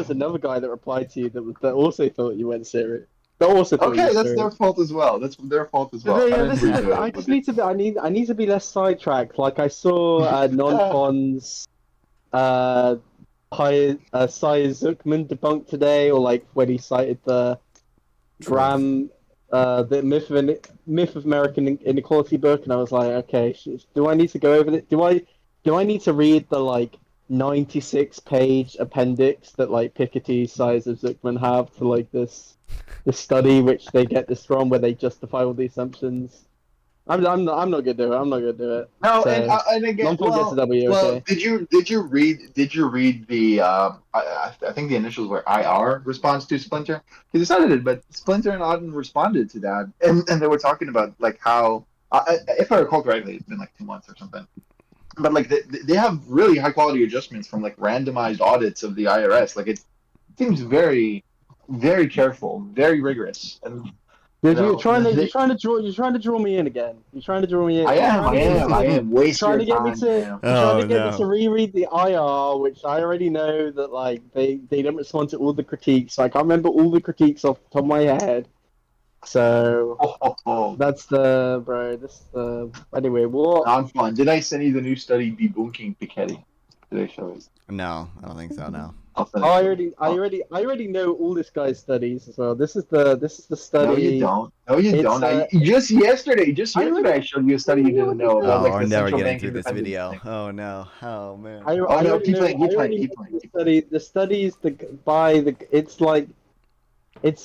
S8: another guy that replied to you that also thought you went serious. That also thought you
S4: Okay,
S8: were
S4: that's
S8: serious.
S4: their fault as well. That's their fault as well.
S8: Yeah,
S4: I
S8: this
S4: didn't
S8: is
S4: read
S8: I
S4: it.
S8: just need to be. I need to be less sidetracked. Like I saw non-cons, Cy Zuckman debunked today, or like when he cited the Graham, the myth of American inequality book, and I was like, okay, do I need to go over it? Do I need to read the like 96-page appendix that like Piketty, Size of Zuckman have to like this study which they get this from, where they justify all the assumptions? I'm not gonna do it. I'm not gonna do it.
S4: No,
S8: So,
S4: and again,
S8: non-con gets a W.
S4: well,
S8: Okay.
S4: did you read the I think the initials were IR response to Splinter? Because it's not edited, but Splinter and Auden responded to that, and they were talking about like how, if I recall correctly, it's been like 2 months or something. But like they have really high quality adjustments from like randomized audits of the IRS. Like it seems very, very careful, very rigorous. And
S8: You're trying to draw me in again. You're trying to draw me in.
S4: I am. Waste
S8: Trying
S4: your
S8: to get me
S4: time.
S8: to
S4: Sam.
S8: trying to get
S1: no.
S8: me to reread the IR, which I already know that like they don't respond to all the critiques. So I can't remember all the critiques off the top of my head. So that's the bro. Anyway. What?
S4: I'm fine. Did I send you the new study debunking Piketty? Did I show it?
S1: No, I don't think so. No.
S4: I'll send
S8: Oh,
S4: it to you.
S8: I already know all this guy's studies as well. This is the study.
S4: No, you don't. No, you
S8: It's,
S4: don't. Just yesterday, I showed you a study you didn't know about.
S1: Oh,
S4: like
S1: we're
S4: the
S1: never
S4: central
S1: getting
S4: bank
S1: through this
S4: independence
S1: video.
S4: thing.
S1: Oh no. Oh man.
S8: I
S4: no,
S8: already
S4: keep
S8: know-
S4: playing, keep
S8: I already
S4: playing, keep
S8: know
S4: playing.
S8: The studies it's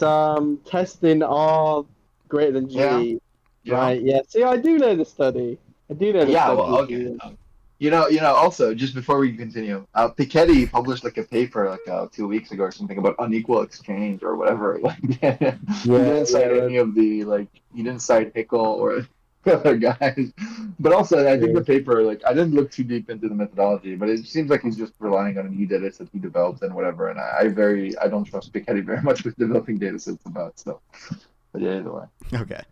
S8: testing R greater than G.
S4: Yeah.
S8: Right, yeah. See, I do know the study. I do know the
S4: Yeah,
S8: study.
S4: well, okay. Also, just before we continue, Piketty published like a paper like 2 weeks ago or something about unequal exchange or whatever. Like, he didn't cite any of the like. He didn't cite Hickel or guys. But also, I think the paper, like, I didn't look too deep into the methodology, but it seems like he's just relying on new data sets he developed and whatever. And I don't trust Piketty very much with developing data sets about stuff. But yeah, either way.
S1: Okay.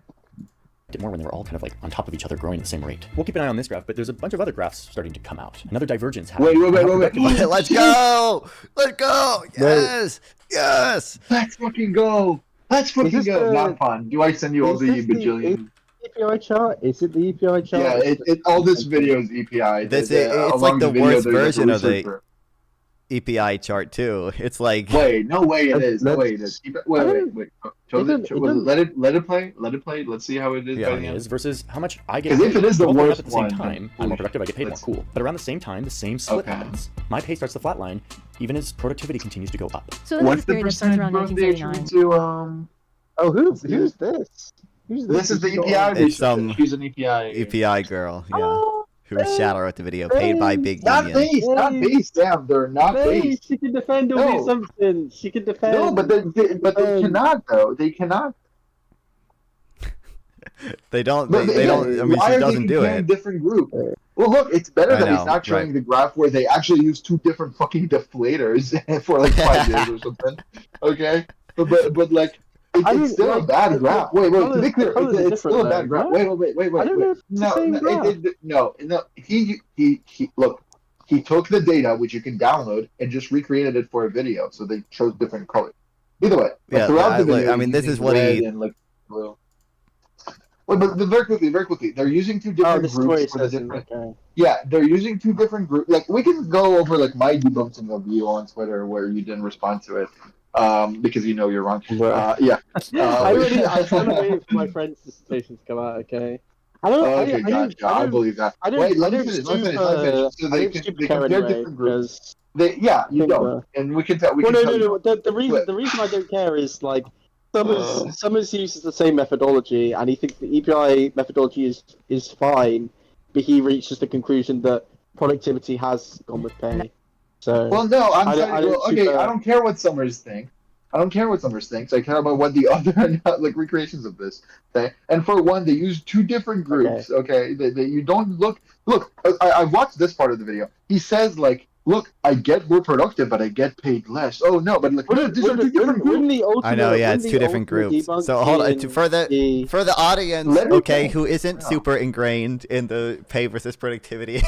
S2: More when they were all kind of like on top of each other growing at the same rate. We'll keep an eye on this graph, but there's a bunch of other graphs starting to come out. Another divergence happening.
S4: Wait.
S1: Let's go! Let's go! Yes! Yes!
S4: Let's fucking go! Let's fucking go! Not fun. Do I send you all the bajillion?
S8: EPI chart? Is it the EPI chart?
S4: Yeah, all this video is EPI.
S1: It's like the worst version of the EPI chart too. It's like
S4: no way it is. Wait. Let it play. Let's see how it is.
S2: Yeah, it is versus how much I get paid.
S4: Because if it is the worst
S2: at the same time, I'm more productive, I get paid more. Cool. But around the same time, the same split happens. My pay starts to flatline, even as productivity continues to go up.
S3: So the next period that starts around 1979.
S8: Oh, who's this?
S4: This is the EPI.
S1: It's
S4: she's an EPI.
S1: EPI girl. Yeah. Who Shadow wrote the video, paid by Big
S4: Not
S1: Union.
S4: base, not base. Damn, they're not base.
S8: She can defend all the assumptions. She can defend.
S4: No, but they cannot though. They cannot.
S1: They don't. They don't. I mean, she doesn't do it.
S4: Different group. Well, look, it's better that he's not showing the graph where they actually use two different fucking deflators for like 5 years or something. Okay, but like. It's still a bad graph. Wait, to be clear, it's still a bad graph. Wait.
S8: I don't know if it's the same graph.
S4: No. He look. He took the data which you can download and just recreated it for a video, so they chose different colors. Either way, throughout the video,
S1: I mean, this is what he.
S4: And, like, blue. Wait, but very quickly, they're using two different groups for the different. Okay. Yeah, they're using two different groups. Like, we can go over like my debunking of you on Twitter where you didn't respond to it. Because you know you're wrong. Yeah.
S8: I'm trying to wait for my friend's dissertation to come out. Okay. I believe that.
S4: Wait, let me finish. So they compare different groups. You don't, and we can tell. No.
S8: The reason I don't care is like Summers uses the same methodology, and he thinks the EPI methodology is fine, but he reaches the conclusion that productivity has gone with pay. So,
S4: well, no, I don't care what Summers thinks. I care about what the other like recreations of this thing. And for one, they use two different groups. Okay, you don't look. I watched this part of the video. He says like, look, I get more productive, but I get paid less. Oh no, but like these are two different groups.
S1: I know, yeah, it's two different groups. So hold on, for the audience, okay, who isn't super ingrained in the pay versus productivity,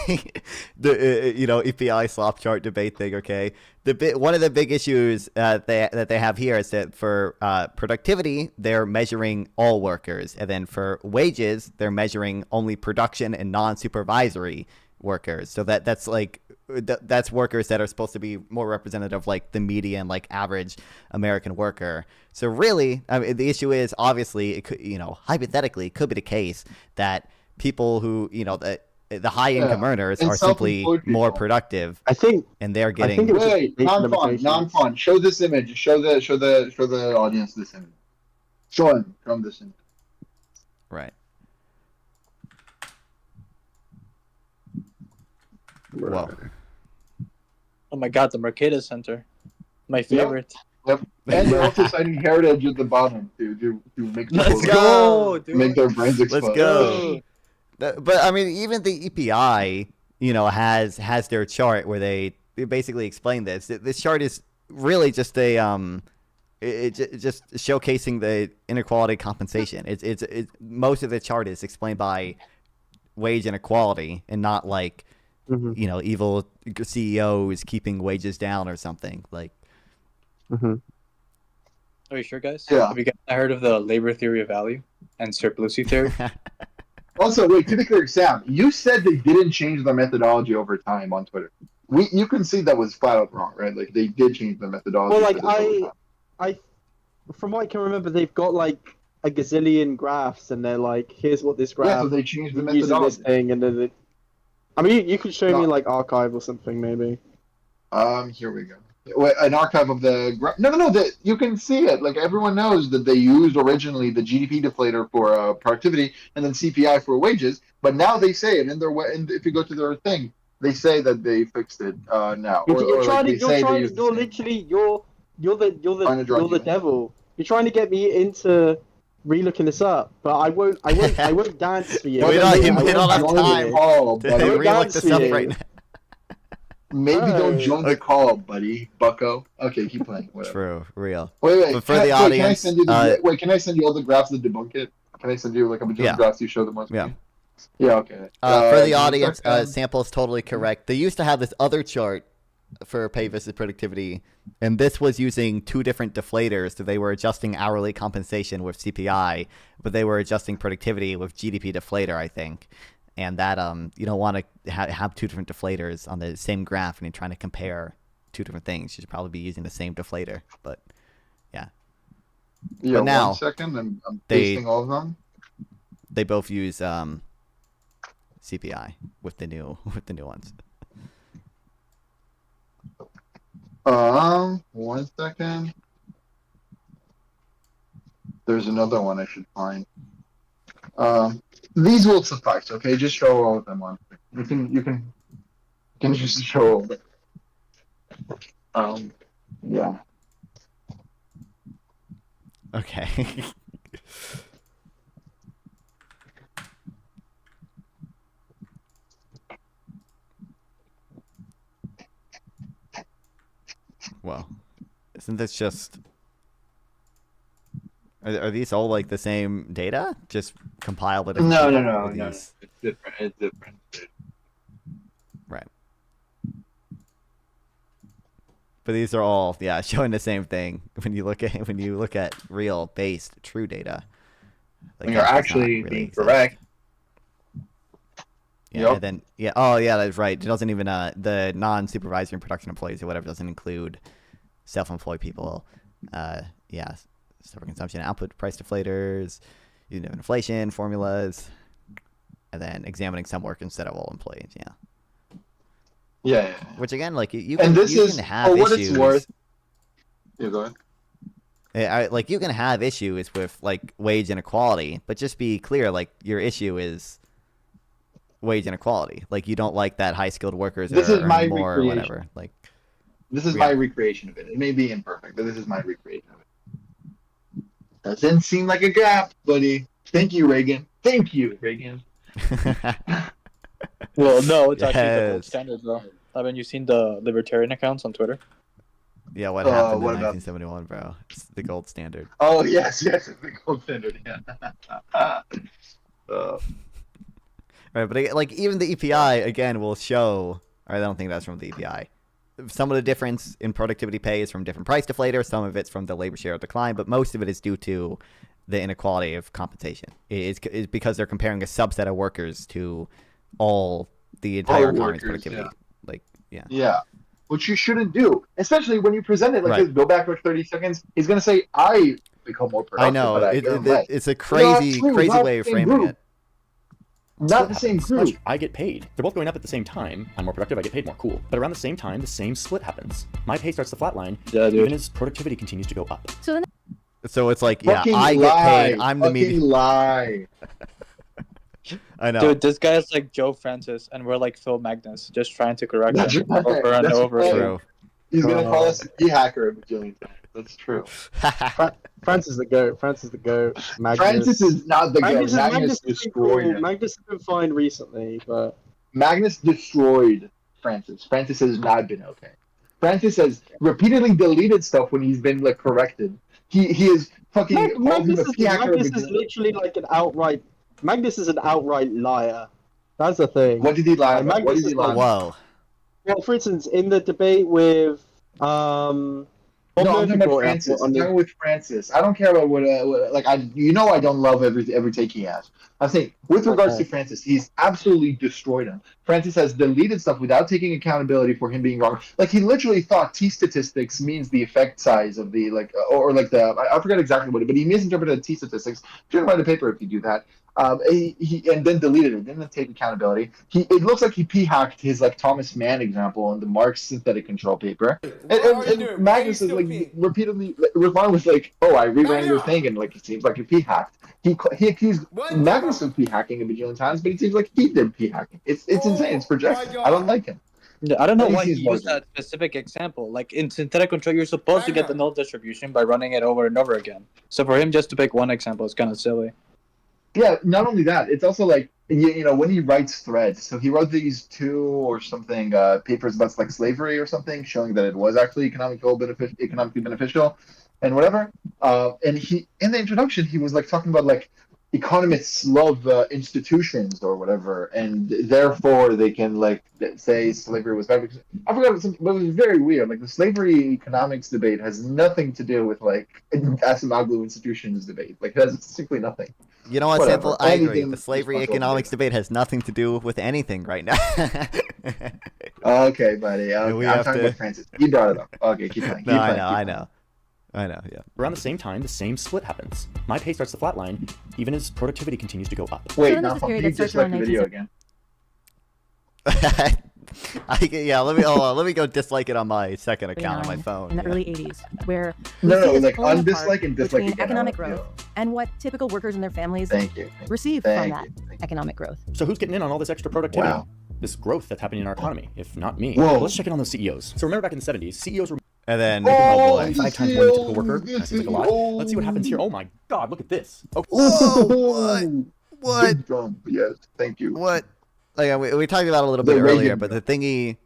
S1: the EPI slop chart debate thing. Okay, one of the big issues that they have here is that for productivity they're measuring all workers, and then for wages they're measuring only production and non-supervisory workers. So that's like. That's workers that are supposed to be more representative of like the median, like average American worker. So really, I mean, the issue is obviously, it could, hypothetically, it could be the case that people who, the high income earners are simply more productive.
S8: I think,
S1: and they're getting.
S4: Wait, non-fun. Show this image. Show the audience this image. Show them this image.
S1: Right.
S7: Wow. Oh my god, the Mercatus Center. My favorite.
S4: Yep. And they're also citing heritage at the bottom to make make their brains explode.
S1: Let's go. But I mean, even the EPI, has their chart where they basically explain this. This chart is really just just showcasing the inequality compensation. It's most of the chart is explained by wage inequality and not like. Evil CEOs keeping wages down or something like.
S7: Are you sure, guys?
S4: Yeah.
S7: Have you guys heard of the labor theory of value and surplusy theory?
S4: Also, wait, to be clear, Sam, you said they didn't change their methodology over time on Twitter. You can see that was flat out wrong, right? Like they did change their methodology.
S8: Well, like I, from what I can remember, they've got like a gazillion graphs, and they're like, here's what this graph.
S4: Yeah, so they changed the methodology.
S8: This thing, and then I mean, you could show me like archive or something, maybe.
S4: Here we go. Wait, an archive of the no. You can see it. Like everyone knows that they used originally the GDP deflator for productivity and then CPI for wages, but now they say it in their way. And if you go to their thing, they say that they fixed it now. You're the devil. You're trying to get me into
S8: re-looking this up, but I won't. I won't dance for you.
S1: No, we
S8: I
S1: don't,
S8: won't-
S1: we
S8: I
S1: don't
S8: won't
S1: have
S8: join
S1: time.
S8: you.
S4: call,
S1: To
S4: buddy.
S1: relook this up
S8: you.
S1: right now.
S4: Maybe don't
S8: Oh.
S4: join the call, buddy. Bucko. Okay, keep playing. Whatever.
S1: True, real.
S4: Wait.
S1: But for the audience,
S4: can I send you all the graphs to debunk it? Can I send you like a bunch
S1: Yeah.
S4: of graphs you show them once?
S1: Yeah.
S4: Yeah. Okay.
S1: For the
S4: give me a
S1: audience,
S4: second.
S1: sample is totally correct. They used to have this other chart for pay versus productivity, and this was using two different deflators. So they were adjusting hourly compensation with CPI, but they were adjusting productivity with GDP deflator, I think. And that you don't want to have two different deflators on the same graph, and you're trying to compare two different things. You should probably be using the same deflator. But yeah,
S4: Yeah.
S1: now,
S4: 1 second. I'm
S1: they-
S4: pasting all of them.
S1: they both use CPI with the new ones.
S4: 1 second. There's another one I should find. These will suffice. Okay, just show all of them on. You can just show all of them. Yeah.
S1: Okay. Well, isn't this just... Are these all like the same data? Just compiled with
S4: No.
S1: these-
S4: It's different. It's different.
S1: Right. But these are all showing the same thing when you look at real based true data. Like,
S4: You're
S1: that does not
S4: actually
S1: really
S4: being
S1: exist.
S4: correct.
S1: Yeah,
S4: Yep.
S1: and then oh yeah, that's right. It doesn't even the non-supervisory and production employees or whatever doesn't include self-employed people. Stover consumption, output price deflators, using inflation formulas, and then examining some work instead of all employees.
S4: Yeah.
S1: Which again, like you
S4: And
S1: can,
S4: this
S1: you
S4: is
S1: can have
S4: for what
S1: issues.
S4: it's worth. Yeah, go ahead.
S1: Like you can have issues with like wage inequality, but just be clear, like your issue is wage inequality. Like you don't like that high skilled workers
S4: This
S1: are
S4: is my
S1: earning more or
S4: recreation.
S1: whatever. Like
S4: This is
S1: Yeah.
S4: my recreation of it. It may be imperfect, but this is my recreation of it. Doesn't seem like a gap, buddy. Thank you, Reagan. Thank you, Reagan.
S7: Well, no, it's actually the gold
S1: Yes.
S7: standard, though. Haven't you seen the libertarian accounts on Twitter?
S1: yeah, what happened
S4: what
S1: in
S4: about-
S1: 1971, bro? It's the gold standard.
S4: Oh yes, it's the gold standard. Yeah.
S1: Right, but like even the EPI again will show. I don't think that's from the EPI. Some of the difference in productivity pay is from different price deflators. Some of it's from the labor share decline, but most of it is due to the inequality of compensation. It's because they're comparing a subset of workers to all the entire economy's
S4: workers,
S1: productivity. Like, yeah.
S4: Yeah. Which you shouldn't do, especially when you present it like
S1: Right.
S4: this. Go back for 30 seconds. He's gonna say, "I become more productive."
S1: I know
S4: but I
S1: it,
S4: get less."
S1: it's a
S4: not
S1: crazy,
S4: true,
S1: crazy
S4: not
S1: way of
S4: the same
S1: framing
S4: group.
S1: it.
S4: Not the same
S2: How much
S4: group.
S2: I get paid. They're both going up at the same time. I'm more productive. I get paid more. Cool. But around the same time, the same split happens. My pay starts to flatline,
S7: Yeah, dude.
S2: even as productivity continues to go up.
S3: So then
S1: So it's like,
S4: Fucking
S1: I get
S4: lie.
S1: paid. I'm the
S4: Fucking
S1: median.
S4: lie.
S1: I know.
S7: Dude, this guy is like Joe Francis, and we're like Phil Magnus, just trying to correct
S4: That's
S7: him
S4: right.
S7: over and
S4: That's
S7: over.
S4: right.
S1: True.
S4: He's gonna call us a key hacker a bajillion times. That's true.
S8: Francis the goat. Francis the goat. Magnus.
S4: Francis is not the guy.
S8: Magnus,
S4: Magnus
S8: Magnus has been
S4: destroyed
S8: cool.
S4: him.
S8: Magnus has been fine recently, but
S4: Magnus destroyed Francis. Francis has not been okay. Francis has repeatedly deleted stuff when he's been like corrected. He is fucking called him
S8: Magnus
S4: a key hacker a
S8: is
S4: bajillion.
S8: literally like an outright. Magnus is an outright liar. That's the thing.
S4: What did he lie about?
S8: Magnus
S4: What did
S8: is
S4: he lie
S8: like-
S4: about?
S1: Whoa.
S8: Well, for instance, in the debate with Bob
S4: No, I'm
S8: Murphy
S4: talking about
S8: brought it up
S4: Francis.
S8: on
S4: I'm
S8: the-
S4: talking with Francis. I don't care about what like I. You know, I don't love every take he has. I'm saying with regards
S8: Okay.
S4: to Francis, he's absolutely destroyed him. Francis has deleted stuff without taking accountability for him being wrong. Like he literally thought T statistics means the effect size of the like or like the I forget exactly what it, but he misinterpreted T statistics. You can write a paper if you do that. He and then deleted it. Didn't take accountability. It looks like he p-hacked his like Thomas Mann example in the Marx synthetic control paper. And Magnus is like repeatedly Ron was like, "Oh, I reran your thing," and like it seems like you p-hacked. He accused Magnus of p-hacking a bajillion times, but it seems like he did p-hacking. It's insane. It's projection. I don't like him.
S7: Yeah, I don't know
S4: At least
S7: why he
S4: he's
S7: used
S4: vocal.
S7: that specific example. Like in synthetic control, you're supposed to get the null distribution by running it over and over again. So for him just to pick one example is kind of silly.
S4: Yeah, not only that, it's also like you know when he writes threads. So he wrote these two or something papers about like slavery or something, showing that it was actually economically beneficial, and whatever. And he in the introduction he was like talking about like economists love institutions or whatever, and therefore they can like say slavery was bad. Because I forgot something, but it was very weird. Like the slavery economics debate has nothing to do with like Asimoglu institutions debate. Like it has simply nothing.
S1: You know what,
S4: Whatever.
S1: Simple? I agree.
S4: Anything
S1: The slavery
S4: responsible
S1: economics
S4: data.
S1: debate has nothing to do with anything right now.
S4: Okay, buddy. Okay.
S1: We
S4: I'm
S1: have
S4: talking
S1: to-
S4: about Francis. He brought it up. Okay, keep playing. Keep
S1: No,
S4: playing.
S1: I
S4: keep
S1: know. Yeah.
S2: Around the same time, the same split happens. My pay starts to flatline, even as productivity continues to go up.
S4: playing. Wait,
S3: So then there's
S4: now
S3: this
S4: can
S3: period
S4: you
S3: that starts
S4: dislike
S3: around
S4: the video
S3: 1960.
S4: again?
S1: Yeah, let me go dislike it on my second account on my
S3: 39
S1: phone.
S3: in the
S1: yeah.
S3: early 80s, where we
S4: No,
S3: see
S4: no,
S3: this
S4: like
S3: pulling apart
S4: undislike and dislike
S3: between
S4: again.
S3: economic
S4: I want-
S3: growth and what typical workers and their families
S4: Thank you.
S3: receive from
S4: Thank
S3: that
S4: you. Thank you.
S3: economic growth.
S2: So who's getting in on all this extra productivity?
S4: Wow.
S2: This growth that's happening in our economy, if not me.
S4: Whoa.
S2: Well, let's check in on those CEOs. So remember back in the 70s, CEOs were
S1: And then,
S4: Oh,
S1: oh boy.
S4: the
S2: 5 times more than a typical
S4: CEO,
S2: worker.
S4: the
S2: That seems like a lot.
S4: CEO.
S2: Let's see what happens here. Oh my god, look at this. Oh,
S1: Whoa, what?
S4: Big jump. Yes. Thank you.
S1: What? Like, we talked about it a little
S4: The
S1: bit
S4: Reagan
S1: earlier, but the thing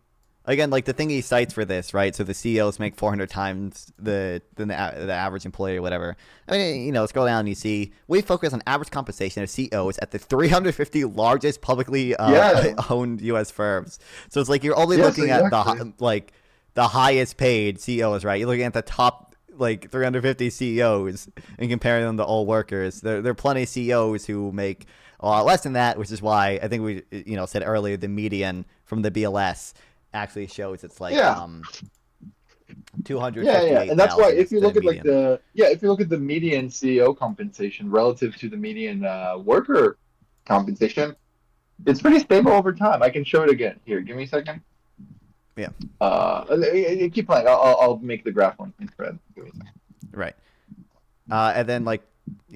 S1: again, like the thing he cites for this, right? So the CEOs make 400 times the average employee or whatever. I mean, you know, scroll down and you see we focus on average compensation of CEOs at the 350 largest publicly
S4: Yeah.
S1: owned U.S. firms. So it's like you're only
S4: Yes,
S1: looking
S4: exactly.
S1: at the highest paid CEOs, right? You're looking at the top like 350 CEOs and comparing them to all workers. There are plenty of CEOs who make a lot less than that, which is why I think we said earlier the median from the BLS actually shows it's like
S4: Yeah.
S1: 258,000.
S4: Yeah, and that's why if
S1: is
S4: you
S1: the
S4: look at like
S1: median.
S4: if you look at the median CEO compensation relative to the median worker compensation, it's pretty stable over time. I can show it again. Here, give me a second.
S1: Yeah.
S4: Keep playing. I'll make the graph one in thread. Give me a second.
S1: Right. And then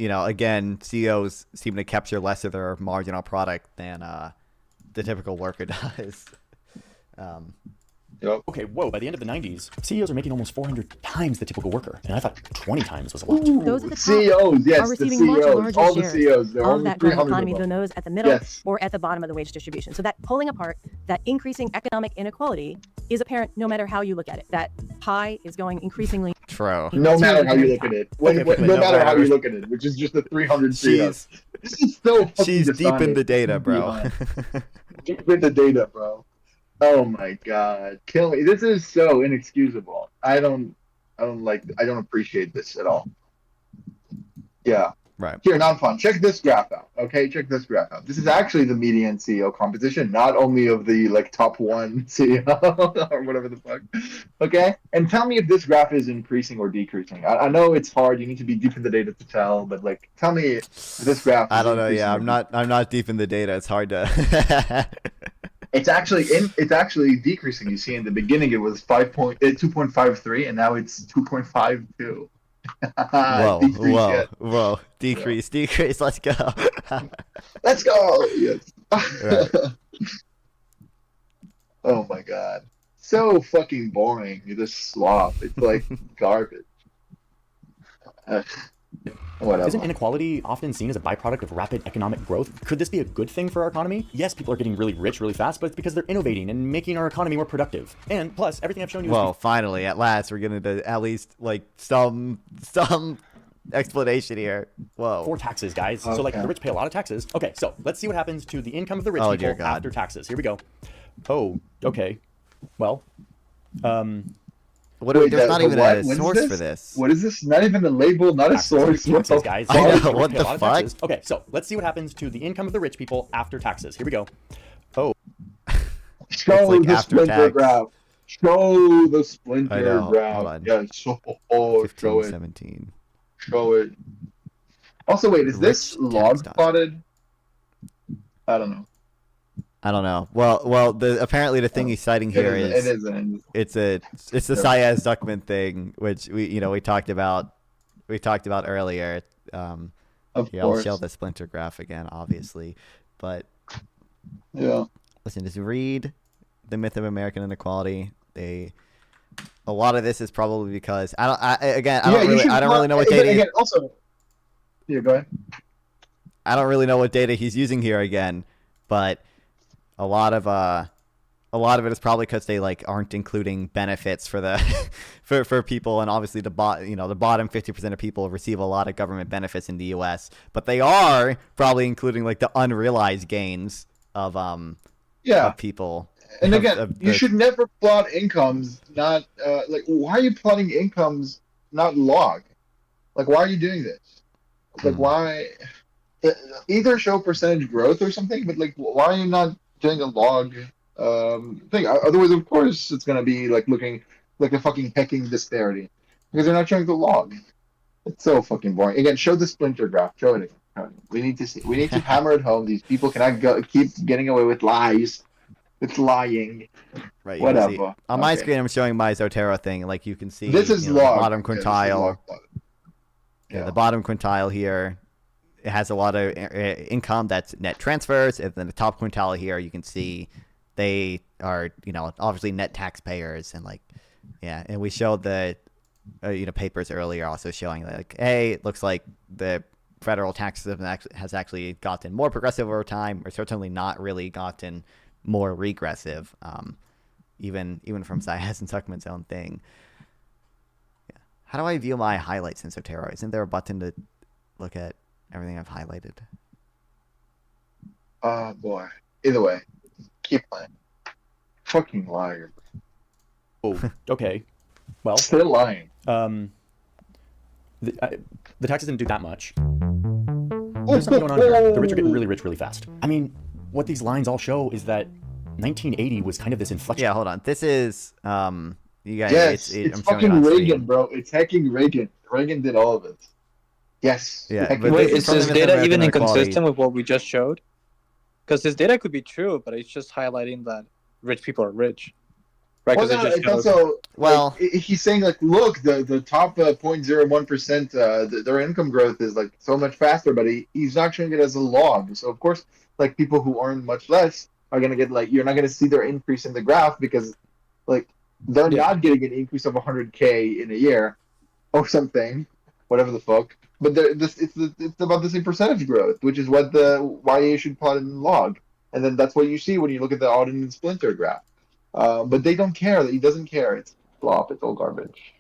S1: again, CEOs seem to capture less of their marginal product than the typical worker does.
S4: Yep.
S2: okay, whoa, by the end of the 90s, CEOs are making almost 400 times the typical worker. And I thought 20 times was a lot.
S3: Those at the top
S4: CEOs, yes,
S3: are
S4: the
S3: receiving much
S4: CEOs,
S3: larger
S4: all the
S3: shares
S4: CEOs, they're
S3: of
S4: only
S3: that growing
S4: 300
S3: economy
S4: of
S3: than
S4: them.
S3: those at the middle
S4: Yes.
S3: or at the bottom of the wage distribution. So that pulling apart, that increasing economic inequality is apparent no matter how you look at it. That pie is going increasingly
S1: True.
S4: No
S3: to
S4: matter
S3: the
S4: how you
S3: very
S4: look
S3: top.
S4: at it.
S1: Okay,
S4: No matter how you look at it, which is just the 300 CEOs. This is so fucking
S1: She's deep in the
S4: dishonest.
S1: data, bro.
S4: Deep in the data, bro. Oh my god. Kill me. This is so inexcusable. I don't appreciate this at all. Yeah.
S1: Right.
S4: Here, non-fun. Check this graph out. Okay, check this graph out. This is actually the median CEO composition, not only of the top one CEO or whatever the fuck. Okay, and tell me if this graph is increasing or decreasing. I know it's hard. You need to be deep in the data to tell, but tell me if this graph.
S1: I
S4: is
S1: don't know.
S4: increasing
S1: Yeah,
S4: or
S1: I'm not deep in the data. It's hard to.
S4: It's actually decreasing. You see, in the beginning it was 2.53, and now it's 2.52.
S1: Whoa. Decrease. Let's go.
S4: Let's go. Yes.
S1: Right.
S4: Oh my god, so fucking boring. You just swap. It's like garbage. Whatever.
S2: Isn't inequality often seen as a byproduct of rapid economic growth? Could this be a good thing for our economy? Yes, people are getting really rich really fast, but it's because they're innovating and making our economy more productive. And plus, everything I've shown you
S1: Well, finally, at last, we're getting to at least some explanation here. Whoa.
S2: for taxes, guys. So
S4: Okay.
S2: the rich pay a lot of taxes. Okay, so let's see what happens to the income of the rich
S1: Oh, dear
S2: people
S1: God.
S2: after taxes. Here we go. Oh, okay. Well,
S1: There's not even
S4: what?
S1: a
S4: What is
S1: source
S4: this?
S1: for this.
S4: What is this? Not even a label, not a source. What
S2: taxes,
S4: the
S2: guys.
S4: fuck?
S1: I know,
S2: The rich
S1: what
S2: pay a
S1: the
S2: lot of
S1: fuck?
S2: taxes. Okay, so let's see what happens to the income of the rich people after taxes. Here we go. Oh,
S4: Show
S1: It's like
S4: the
S1: after
S4: splinter
S1: tax.
S4: graph. Show the
S1: I
S4: splinter
S1: know. Hold
S4: graph.
S1: on.
S4: Yeah, show
S1: 15,
S4: it.
S1: 17.
S4: Show it. Also, wait, is this
S1: Rich
S4: log
S1: tax
S4: plotted? I don't know.
S1: I don't know. Well, apparently the thing he's citing here
S4: It isn't.
S1: it's the Syaz-Duckman thing, which we talked about earlier.
S4: Of
S1: Here, I'll
S4: course.
S1: show the splinter graph again, obviously, but
S4: Yeah.
S1: listen, just read the myth of American inequality. A lot of this is probably because I don't really know what data.
S4: Again, also, yeah, go ahead.
S1: I don't really know what data he's using here again, but a lot of it is probably because they like aren't including benefits for the for people, and obviously the bottom 50% of people receive a lot of government benefits in the U.S., but they are probably including like the unrealized gains of people.
S4: And again, you should never plot incomes, not like why are you plotting incomes, not log? Like why are you doing this? Like why? Either show percentage growth or something, but like why are you not doing a log thing? Otherwise, of course, it's gonna be like looking like a fucking pecking disparity because they're not showing the log. It's so fucking boring. Again, show the splinter graph. Show it again. We need to see. We need to hammer it home. These people cannot keep getting away with lies. It's lying.
S1: Right.
S4: Whatever.
S1: On my screen, I'm showing my Zotero thing. Like you can see,
S4: this is log.
S1: The bottom quintile. The bottom quintile here. It has a lot of income that's net transfers, and then the top quintile here, you can see they are, obviously net taxpayers, and and we showed the, papers earlier also showing like, hey, it looks like the federal tax system has actually gotten more progressive over time, or certainly not really gotten more regressive, even from Zayas and Tuckman's own thing. Yeah. How do I view my highlights in Zotero? Isn't there a button to look at everything I've highlighted?
S4: Oh boy. Either way, keep playing. Fucking liar.
S2: Oh, okay. Well,
S4: still lying.
S2: The taxes didn't do that much. There's something going on here. The rich are getting really rich really fast. I mean, what these lines all show is that 1980 was kind of this inflection.
S1: Yeah, hold on. This is you guys.
S4: Yes, it's fucking Reagan, bro. It's hacking Reagan. Reagan did all of it. Yes.
S1: Yeah.
S7: Wait, is this data even inconsistent with what we just showed? Because this data could be true, but it's just highlighting that rich people are rich. Right?
S4: Well, no, it's also he's saying like, look, the top 0.01%, their income growth is like so much faster, but he's not showing it as a log. So of course, like people who earn much less are gonna get like you're not gonna see their increase in the graph because like they're not getting an increase of 100K in a year or something, whatever the fuck. But it's about the same percentage growth, which is why you should plot it in log, and then that's what you see when you look at the Auden and Splinter graph. But they don't care. He doesn't care. It's flop. It's all garbage.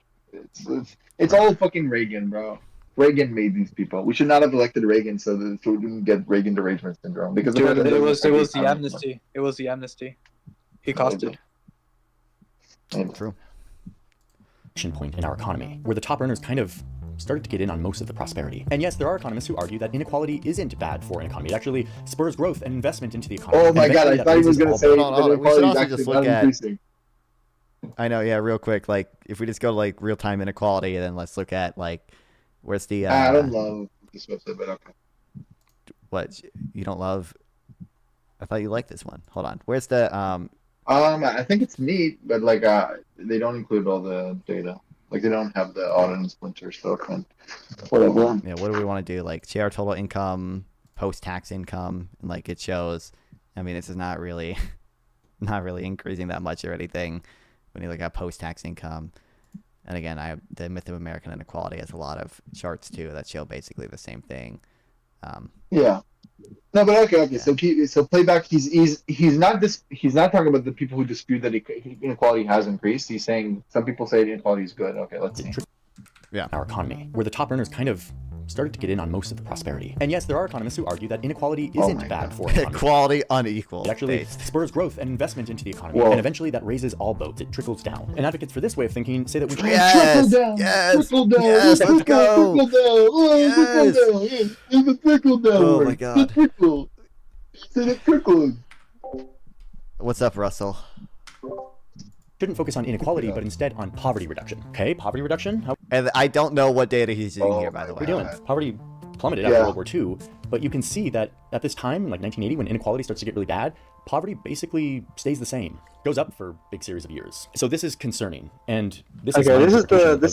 S4: It's all fucking Reagan, bro. Reagan made these people. We should not have elected Reagan so that we didn't get Reagan derangement syndrome. Because
S7: it was the amnesty. It was the amnesty. He caused it.
S1: True.
S2: Point in our economy, where the top earners kind of started to get in on most of the prosperity. And yes, there are economists who argue that inequality isn't bad for an economy. It actually spurs growth and investment into the economy.
S4: Oh my god, I thought he was going to say
S1: we should also just look at
S4: increasing.
S1: I know, yeah, real quick, like if we just go to like real-time inequality, then let's look at like where's the
S4: I don't love this website, but okay.
S1: What you don't love? I thought you liked this one. Hold on. Where's the
S4: I think it's neat, but like they don't include all the data. Like they don't have the Auden and Splinter stuff and whatever.
S1: Yeah, what do we want to do? Like share total income, post-tax income, and like it shows. I mean, this is not really increasing that much or anything when you look at post-tax income. And again, the myth of American inequality has a lot of charts too that show basically the same thing.
S4: Yeah. No, but okay. Yeah. So playback. He's not talking about the people who dispute that inequality has increased. He's saying some people say inequality is good. Okay, let's see.
S1: Yeah.
S2: Our economy, where the top earners kind of started to get in on most of the prosperity. And yes, there are economists who argue that inequality isn't bad for an economy.
S1: Equality unequal.
S2: It actually spurs growth and investment into the economy. And eventually that raises all boats. It trickles down. And advocates for this way of thinking say that we should
S4: trickle down. Trickle down.
S1: Yes, let's go.
S4: Trickle down. Oh,
S1: Yes.
S4: It's a trickle down.
S1: Oh my god.
S4: It's a trickle.
S1: What's up, Russell?
S2: Shouldn't focus on inequality, but instead on poverty reduction. Okay, poverty reduction.
S1: And I don't know what data he's using here, by the way.
S2: What are we doing? Poverty plummeted after World War II. But you can see that at this time, like 1980, when inequality starts to get really bad, poverty basically stays the same, goes up for a big series of years. So this is concerning, and this is
S8: this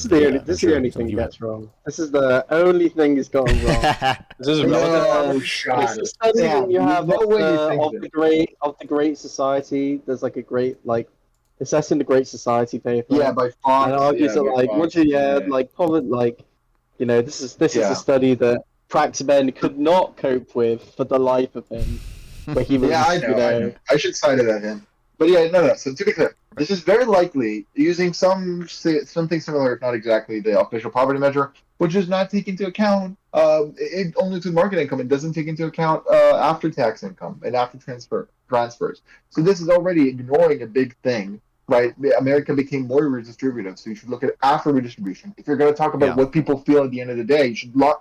S8: is the only thing he gets wrong. This is the only thing he's gotten wrong.
S7: This is
S8: It's a study that you have of the Great Society. There's like a great assessing the Great Society paper.
S4: Yeah, by Fox.
S8: And it argues that this is a study that Praxaben could not cope with for the life of him. But he was,
S4: I know. I should cite it at him. But no. So to be clear, this is very likely using something similar, if not exactly, the official poverty measure, which does not take into account it only to market income. It doesn't take into account after-tax income and after transfers. So this is already ignoring a big thing, right? America became more redistributive, so you should look at after redistribution. If you're going to talk about what people feel at the end of the day, you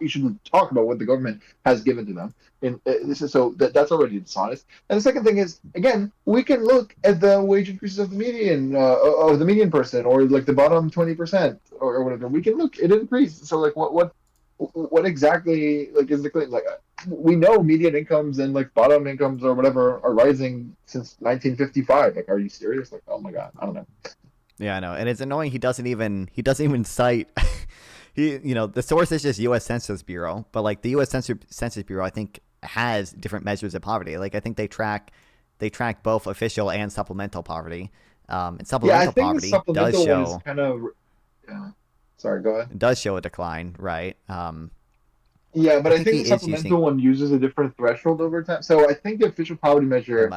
S4: should talk about what the government has given to them. And that's already dishonest. And the second thing is, again, we can look at the wage increases of the median person, or like the bottom 20% or whatever. We can look, it increased. So like what exactly is the claim? Like we know median incomes and like bottom incomes or whatever are rising since 1955. Like, are you serious? Like, oh my god, I don't know.
S1: Yeah, I know, and it's annoying. He doesn't even cite. The source is just U.S. Census Bureau, but like the U.S. Census Bureau, I think has different measures of poverty. Like I think they track both official and supplemental poverty. And supplemental poverty does show
S4: one is kind of. Yeah. Sorry, go ahead.
S1: It does show a decline, right?
S4: Yeah, but I think the supplemental one uses a different threshold over time. So I think the official poverty measure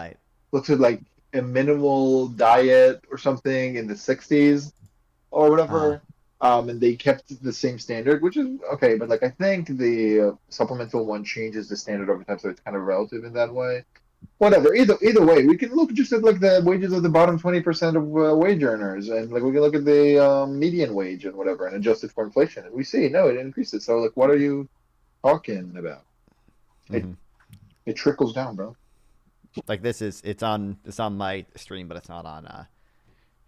S4: looks at like a minimal diet or something in the 60s or whatever. And they kept the same standard, which is okay. But like I think the supplemental one changes the standard over time, so it's kind of relative in that way. Whatever. Either way, we can look just at like the wages of the bottom 20% of wage earners, and like we can look at the median wage and whatever, and adjust it for inflation, and we see no, it increases. So like, what are you talking about? It trickles down, bro.
S1: Like it's on my stream, but it's not on.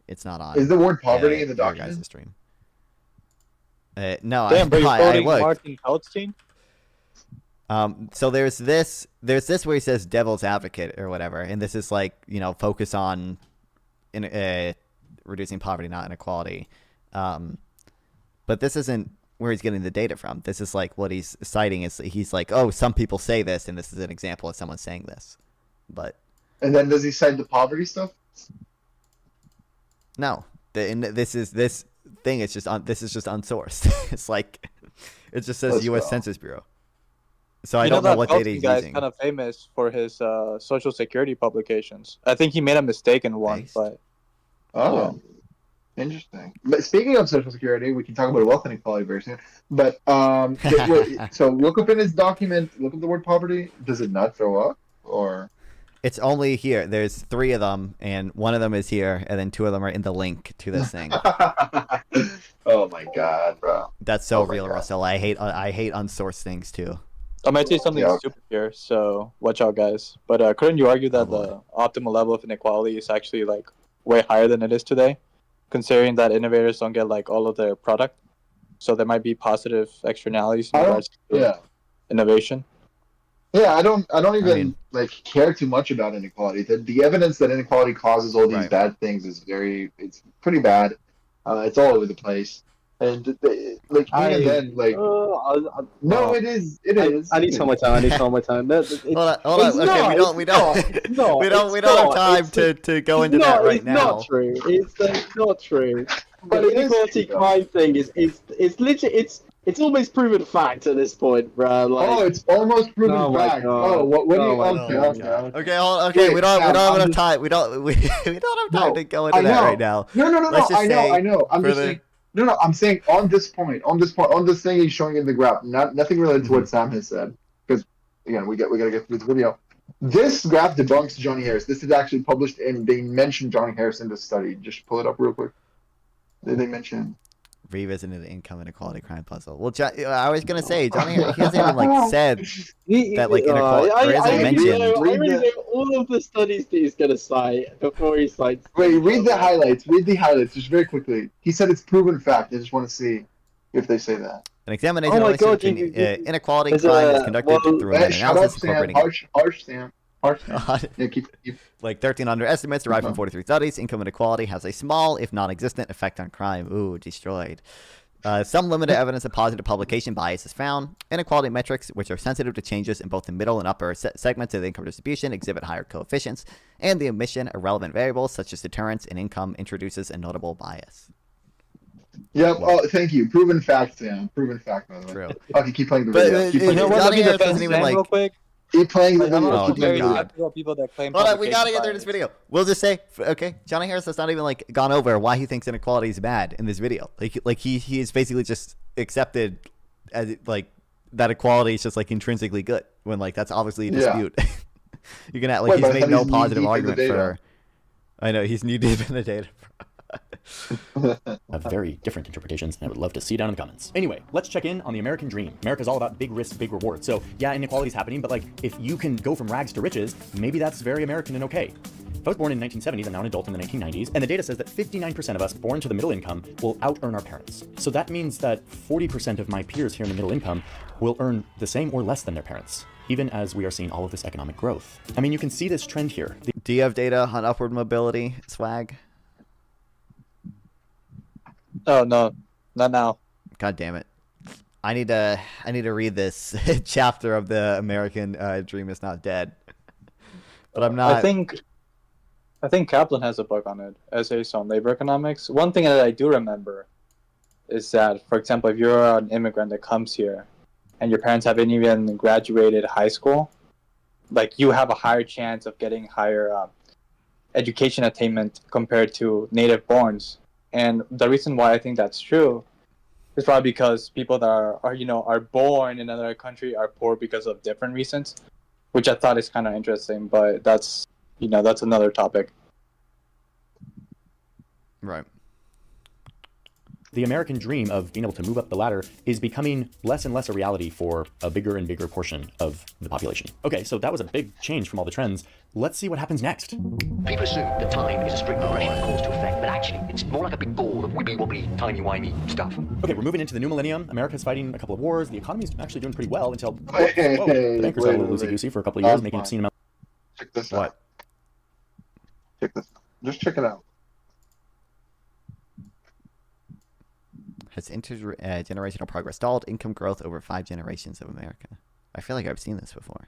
S4: Is the word poverty in the document?
S1: Guys' stream. No,
S7: Damn, bro, you're quoting
S1: looked.
S7: Martin Feldstein?
S1: So there's this where he says devil's advocate or whatever, and this is like, focus on reducing poverty, not inequality. But this isn't where he's getting the data from. This is like what he's citing is he's like, oh, some people say this, and this is an example of someone saying this. But
S4: and then does he cite the poverty stuff?
S1: No, this thing is just unsourced. It's like it just says U.S. Census Bureau. So I don't know what data he's using.
S7: Kind of famous for his Social Security publications. I think he made a mistake in one, but
S4: interesting. But speaking of Social Security, we can talk about wealth inequality very soon. But so look up in his document. Look up the word poverty. Does it not show up, or?
S1: It's only here. There's 3 of them, and one of them is here, and then 2 of them are in the link to this thing.
S4: Oh my god, bro!
S1: That's so real, Russell. I hate unsourced things too.
S7: I might say something stupid here, so watch out, guys. But couldn't you argue that the optimal level of inequality is actually like way higher than it is today, considering that innovators don't get like all of their product, so there might be positive externalities in regards to innovation.
S4: Yeah, I don't even care too much about inequality. The evidence that inequality causes all these bad things is it's pretty bad. It's all over the place. And no, it is.
S8: I need some more time.
S1: Hold on. Okay, we don't have time to go into that right now.
S8: It's not true. It's not true. But the inequality crime thing is literally it's almost proven fact at this point, bro. Like,
S4: it's almost proven fact. What do you?
S1: Okay. We don't have enough time. We don't have time to go into that right now.
S4: No. I know. I'm saying on this thing he's showing in the graph, nothing related to what Sam has said, because again we gotta get through the video. This graph debunks Johnny Harris. This is actually published, and they mentioned Johnny Harris in this study. Just pull it up real quick. They mention
S1: revisiting the income inequality crime puzzle. Well, I was gonna say Johnny, he hasn't even said that inequality.
S8: I already know all of the studies that he's gonna cite before he cites.
S4: Wait, read the highlights. Read the highlights just very quickly. He said it's proven fact. I just want to see if they say that.
S1: An examination
S8: Oh my
S1: of the
S8: God,
S1: relationship
S8: you-
S1: between inequality and
S8: There's
S1: crime is
S8: a-
S1: conducted
S8: well,
S1: through an
S4: Hey, shut up,
S1: analysis
S4: Sam.
S1: incorporating
S4: Harsh, Sam. Harsh, Sam. Yeah, keep.
S1: like 1,300 estimates derived from
S4: Okay.
S1: 43 studies. Income inequality has a small, if non-existent, effect on crime. Ooh, destroyed. Some limited evidence of positive publication bias is found. Inequality metrics, which are sensitive to changes in both the middle and upper segments of the income distribution, exhibit higher coefficients, and the omission of relevant variables such as deterrence in income introduces a notable bias.
S4: Yep. Oh, thank you. Proven fact, Sam. Proven fact, by the way.
S1: True.
S4: Okay, keep playing the
S1: But
S4: video. Keep
S1: it-
S4: playing
S7: You know
S4: the
S7: what?
S4: video.
S7: Let me
S1: Johnny Harris
S7: defend
S1: doesn't even,
S7: Sam real
S1: like-
S7: quick.
S4: Keep playing the
S7: Like, I'm
S4: video.
S1: Oh,
S4: Keep
S1: dear
S4: playing the
S1: God.
S4: video.
S7: skeptical of people that claim
S1: Hold on, we
S7: publication
S1: gotta get through this
S7: bias.
S1: video. We'll just say, okay, Johnny Harris has not even like gone over why he thinks inequality is bad in this video. Like he is basically just accepted as like that equality is just like intrinsically good when like that's obviously a
S4: Yeah.
S1: dispute. You can like
S4: Wait,
S1: he's
S4: but I
S1: made
S4: thought
S1: no
S4: he's knee
S1: positive
S4: deep in the
S1: argument
S4: data.
S1: for. I know he's knee deep in the data.
S2: Have very different interpretations, and I would love to see down in the comments. Anyway, let's check in on the American dream. America's all about big risk, big reward. So yeah, inequality is happening, but like if you can go from rags to riches, maybe that's very American and okay. If I was born in the 1970s, I'm now an adult in the 1990s, and the data says that 59% of us born to the middle income will out-earn our parents. So that means that 40% of my peers here in the middle income will earn the same or less than their parents, even as we are seeing all of this economic growth. I mean, you can see this trend here.
S1: Do you have data on upward mobility, Swag?
S7: Oh no, not now.
S1: God damn it. I need to read this chapter of the American Dream is Not Dead. But I'm not.
S7: I think Kaplan has a book on it, essays on labor economics. One thing that I do remember is that, for example, if you're an immigrant that comes here and your parents haven't even graduated high school, like you have a higher chance of getting higher education attainment compared to native borns. And the reason why I think that's true is probably because people that are born in another country are poor because of different reasons, which I thought is kind of interesting. But that's another topic.
S1: Right.
S2: The American dream of being able to move up the ladder is becoming less and less a reality for a bigger and bigger portion of the population. Okay, so that was a big change from all the trends. Let's see what happens next.
S9: People assume that time is a strict progression of cause to effect, but actually it's more like a big ball of wibbly-wobbly, timey-wimey stuff.
S2: Okay, we're moving into the new millennium. America's fighting a couple of wars. The economy's actually doing pretty well until
S4: Hey,
S2: whoa,
S4: hey,
S2: the bankers
S4: wait,
S2: got a little
S4: wait, wait.
S2: loosey-goosey for a couple of years,
S4: That's
S2: making
S4: fine.
S2: obscene amounts.
S4: Check this
S1: What?
S4: out. Check this out. Just check it out.
S1: Has intergenerational progress stalled income growth over 5 generations of America? I feel like I've seen this before.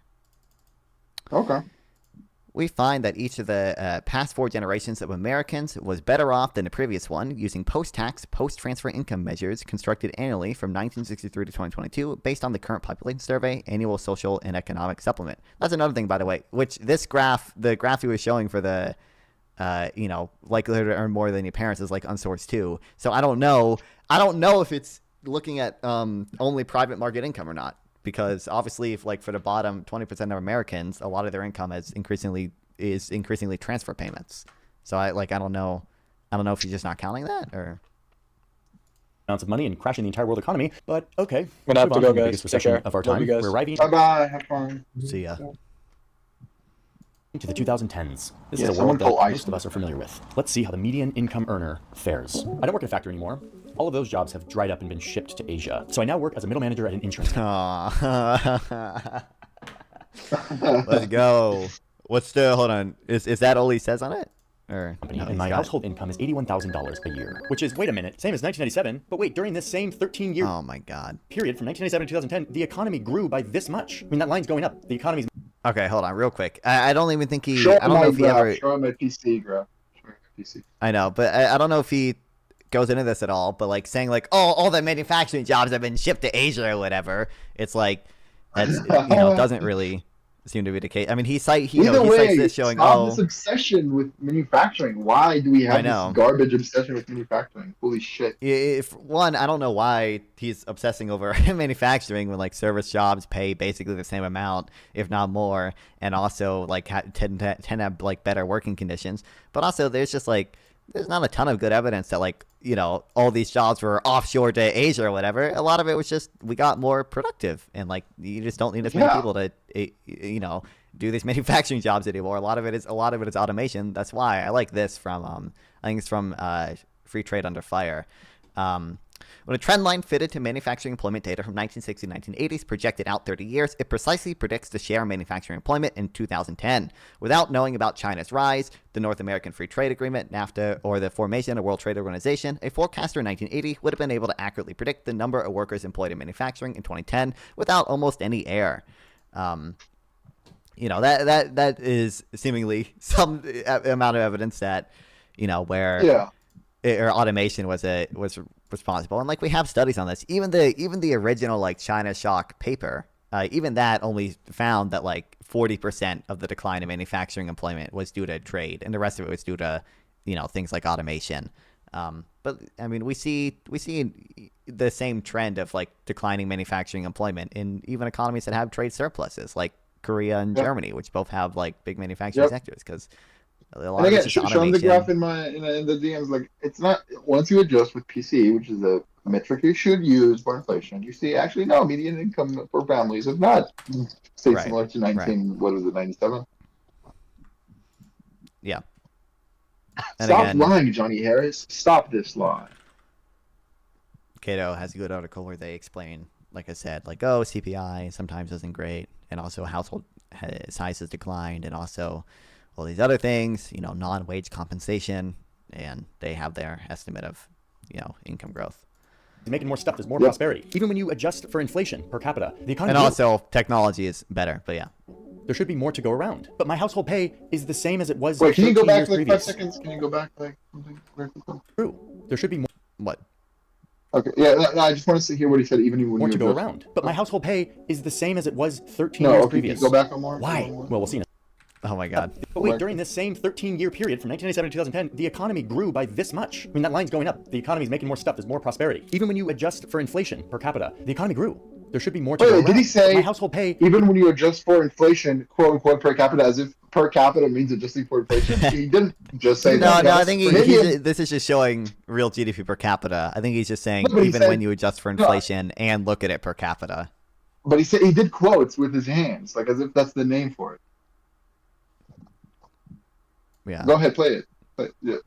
S4: Okay.
S1: We find that each of the past 4 generations of Americans was better off than the previous one using post-tax, post-transfer income measures constructed annually from 1963 to 2022 based on the current population survey, annual social and economic supplement. That's another thing, by the way, which this graph, the graph he was showing for the, likelihood to earn more than your parents is like unsourced too. So I don't know if it's looking at only private market income or not. Because obviously, if like for the bottom 20% of Americans, a lot of their income is increasingly transfer payments. So I don't know if he's just not counting that or.
S2: Amounts of money and crashing the entire world economy. But okay,
S7: I'm gonna have to
S2: move
S7: go,
S2: on the
S7: guys.
S2: biggest
S7: Take
S2: recession
S7: care.
S2: of our
S7: Love
S2: time.
S7: you guys.
S2: We're arriving
S4: Bye bye. Have fun.
S1: See ya.
S2: to the 2010s. This
S4: Yeah,
S2: is a
S4: someone
S2: world that
S4: call
S2: most
S4: Iceland.
S2: of us are familiar with. Let's see how the median income earner fares. I don't work in a factory anymore. All of those jobs have dried up and been shipped to Asia. So I now work as a middle manager at an insurance company.
S1: Aw. Let's go. What's the hold on? Is that all he says on it? Or no,
S2: And
S1: he's
S2: my
S1: got-
S2: household income is $81,000 a year, which is, wait a minute, same as 1997, but wait, during this same 13-year
S1: Oh my god.
S2: period from 1997 to 2010, the economy grew by this much. I mean, that line's going up. The economy's
S1: Okay, hold on, real quick. I don't even think he.
S4: Show
S1: I don't know
S4: my
S1: if he
S4: graph.
S1: ever.
S4: Show him my PC graph. Show him my PC.
S1: I know, but I don't know if he goes into this at all. But like saying like, oh, all the manufacturing jobs have been shipped to Asia or whatever. It's like that's doesn't really seem to be the case. I mean, he cites this showing
S4: stop this obsession with manufacturing. Why do we
S1: I
S4: have
S1: know.
S4: this garbage obsession with manufacturing? Holy shit.
S1: If one, I don't know why he's obsessing over manufacturing when like service jobs pay basically the same amount, if not more, and also like tend to have like better working conditions. But also, there's just like there's not a ton of good evidence that like all these jobs were offshore to Asia or whatever. A lot of it was just we got more productive, and like you just don't need as many people to do these manufacturing jobs anymore. A lot of it is automation. That's why I like this from I think it's from Free Trade Under Fire. When a trend line fitted to manufacturing employment data from 1960 to 1980s projected out 30 years, it precisely predicts the share of manufacturing employment in 2010. Without knowing about China's rise, the North American Free Trade Agreement, NAFTA, or the formation of World Trade Organization, a forecaster in 1980 would have been able to accurately predict the number of workers employed in manufacturing in 2010 without almost any error. That is seemingly some amount of evidence that, where or automation was responsible, and like we have studies on this. Even the original like China shock paper, even that only found that like 40% of the decline in manufacturing employment was due to trade, and the rest of it was due to things like automation. But I mean, we see the same trend of like declining manufacturing employment in even economies that have trade surpluses, like Korea and Germany, which both have like big manufacturing sectors, because a lot
S4: and again,
S1: of it's just
S4: showing the
S1: automation.
S4: graph in the DMs, like it's not once you adjust with PC, which is a metric you should use for inflation. You see, actually, no, median income for families have not stayed similar to 97.
S1: Yeah. And
S4: Stop
S1: again,
S4: lying, Johnny Harris. Stop this lie.
S1: Cato has a good article where they explain, like I said, like, oh, CPI sometimes isn't great, and also household size has declined, and also all these other things, non-wage compensation, and they have their estimate of, income growth.
S2: Making more stuff, there's more prosperity. Even when you adjust for inflation per capita, the economy.
S1: And also technology is better, but yeah.
S2: There should be more to go around. But my household pay is the same as it was.
S4: Wait, can you go back like
S2: previous.
S4: 5 seconds? Can you go back like something?
S2: True. There should be more.
S1: What?
S4: Okay, yeah, no, I just want to hear what he said. Even when
S2: more
S4: you
S2: to go around. But my household pay is the same as it was 13
S4: no,
S2: years
S4: okay,
S2: previous.
S4: Go back on more.
S2: Why? Well, we'll see.
S1: Oh my God.
S2: But wait, during this same 13-year period from 1997 to 2010, the economy grew by this much. I mean, that line's going up. The economy's making more stuff. There's more prosperity. Even when you adjust for inflation per capita, the economy grew. There should be more to go around.
S4: Did he say
S2: my household pay?
S4: Even when you adjust for inflation, quote unquote, per capita, as if per capita means adjusting for inflation? He didn't just say that.
S1: No, I think this is just showing real GDP per capita. I think he's just saying when you adjust for inflation and look at it per capita.
S4: But he did quotes with his hands, like as if that's the name for it.
S1: Yeah.
S4: Go ahead, play it. Play it.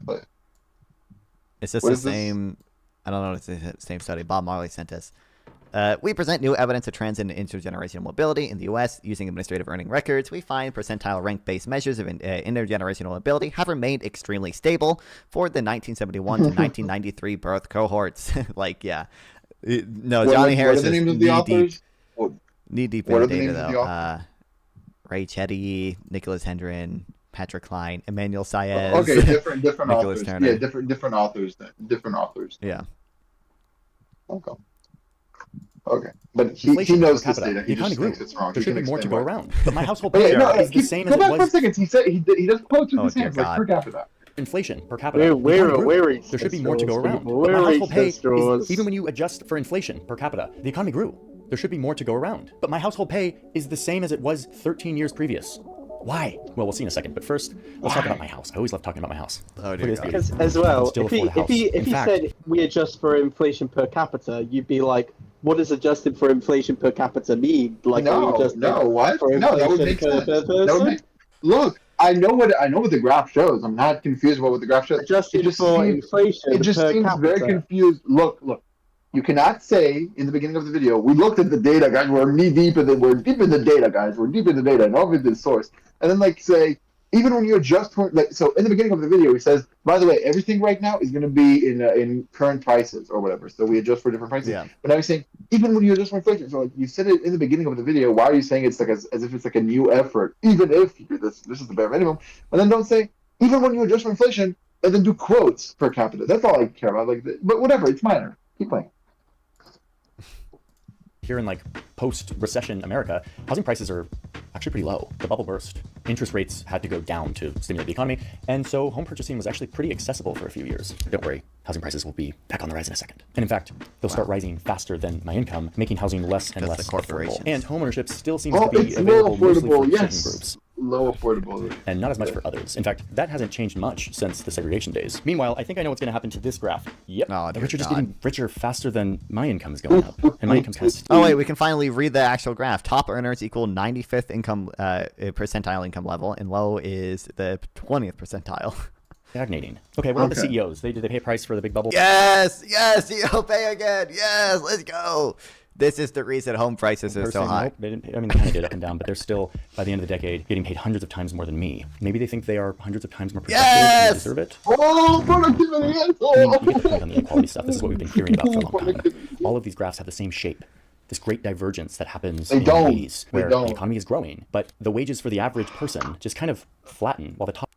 S1: It's just the same. I don't know if it's the same study. Bob Marley sent us. We present new evidence of trends in intergenerational mobility in the U.S. using administrative earning records. We find percentile rank-based measures of intergenerational mobility have remained extremely stable for the 1971 to 1993 birth cohorts. Johnny Harris is knee deep in the data, though. Ray Chetty, Nicholas Hendren, Patrick Klein, Emmanuel Saez.
S4: Okay, different
S1: Nicholas
S4: authors.
S1: Turner.
S4: Yeah, different authors. Different authors.
S1: Yeah.
S4: Okay, but he knows this data. He just thinks it's wrong.
S2: There should be more to go around. But my household
S4: pay
S2: is the same as it was.
S4: Go back for a second. He said he does quotes with his hands, like per capita.
S2: Inflation per capita. There should be more to go around. But my household pay is, even when you adjust for inflation per capita, the economy grew. There should be more to go around. But my household pay is the same as it was 13 years previous. Why? Well, we'll see in a second. But first, let's talk about my house. I always love talking about my house.
S1: Oh, dear God.
S8: As well, if he said we adjust for inflation per capita, you'd be like, what does adjusted for inflation per capita mean? Like,
S4: what? No, that would make sense. Look, I know what the graph shows. I'm not confused about what the graph shows.
S8: Adjusted for inflation.
S4: It just seems very confused. Look. You cannot say in the beginning of the video, we looked at the data, guys. We're deep in the data, guys. We're deep in the data. None of it is source. And then say, even when you adjust for so in the beginning of the video, he says, by the way, everything right now is going to be in current prices or whatever. So we adjust for different prices. Yeah. But now he's saying, even when you adjust for inflation, so you said it in the beginning of the video. Why are you saying it's like as if it's like a new effort, even if this is the bare minimum? And then don't say, even when you adjust for inflation, and then do quotes per capita. That's all I care about. But whatever, it's minor. Keep playing.
S2: Here in post-recession America, housing prices are actually pretty low. The bubble burst. Interest rates had to go down to stimulate the economy. And so home purchasing was actually pretty accessible for a few years. Don't worry, housing prices will be back on the rise in a second. And in fact, they'll start rising faster than my income, making housing less and less affordable. And homeownership still seems to be available mostly for certain groups.
S4: Low affordable.
S2: And not as much for others. In fact, that hasn't changed much since the segregation days. Meanwhile, I think I know what's going to happen to this graph. Yep. The rich are just getting richer faster than my income is going up. And my income's kind of
S1: Oh, wait, we can finally read the actual graph. Top earners equal 95th income percentile income level, and low is the 20th percentile.
S2: stagnating. Okay, what about the CEOs? Did they pay a price for the big bubble?
S1: Yes, CEO pay again. Yes, let's go. This is the reason home prices are so high.
S2: Nope, they didn't pay, I mean, they kind of did up and down, but they're still, by the end of the decade, getting paid hundreds of times more than me. Maybe they think they are hundreds of times more productive and they deserve it.
S4: Oh, productivity!
S2: I mean, you get the point on the inequality stuff. This is what we've been hearing about for a long time. All of these graphs have the same shape. This great divergence that happens in the 80s, where the economy is growing, but the wages for the average person just kind of flatten while the top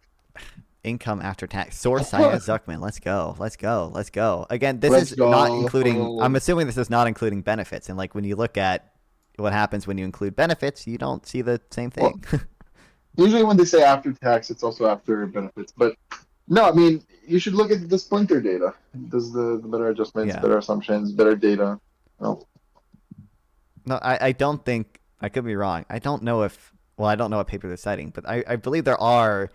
S1: Income after tax. Source Saya Zuckman. Let's go. Let's go. Let's go. Again, this is not including, I'm assuming this is not including benefits. And like when you look at what happens when you include benefits, you don't see the same thing.
S4: Well, usually when they say after tax, it's also after benefits. But no, I mean, you should look at the Splinter data. Does the better adjustments, better assumptions, better data. No,
S1: I don't think, I could be wrong. I don't know if, well, I don't know what paper they're citing, but I believe there are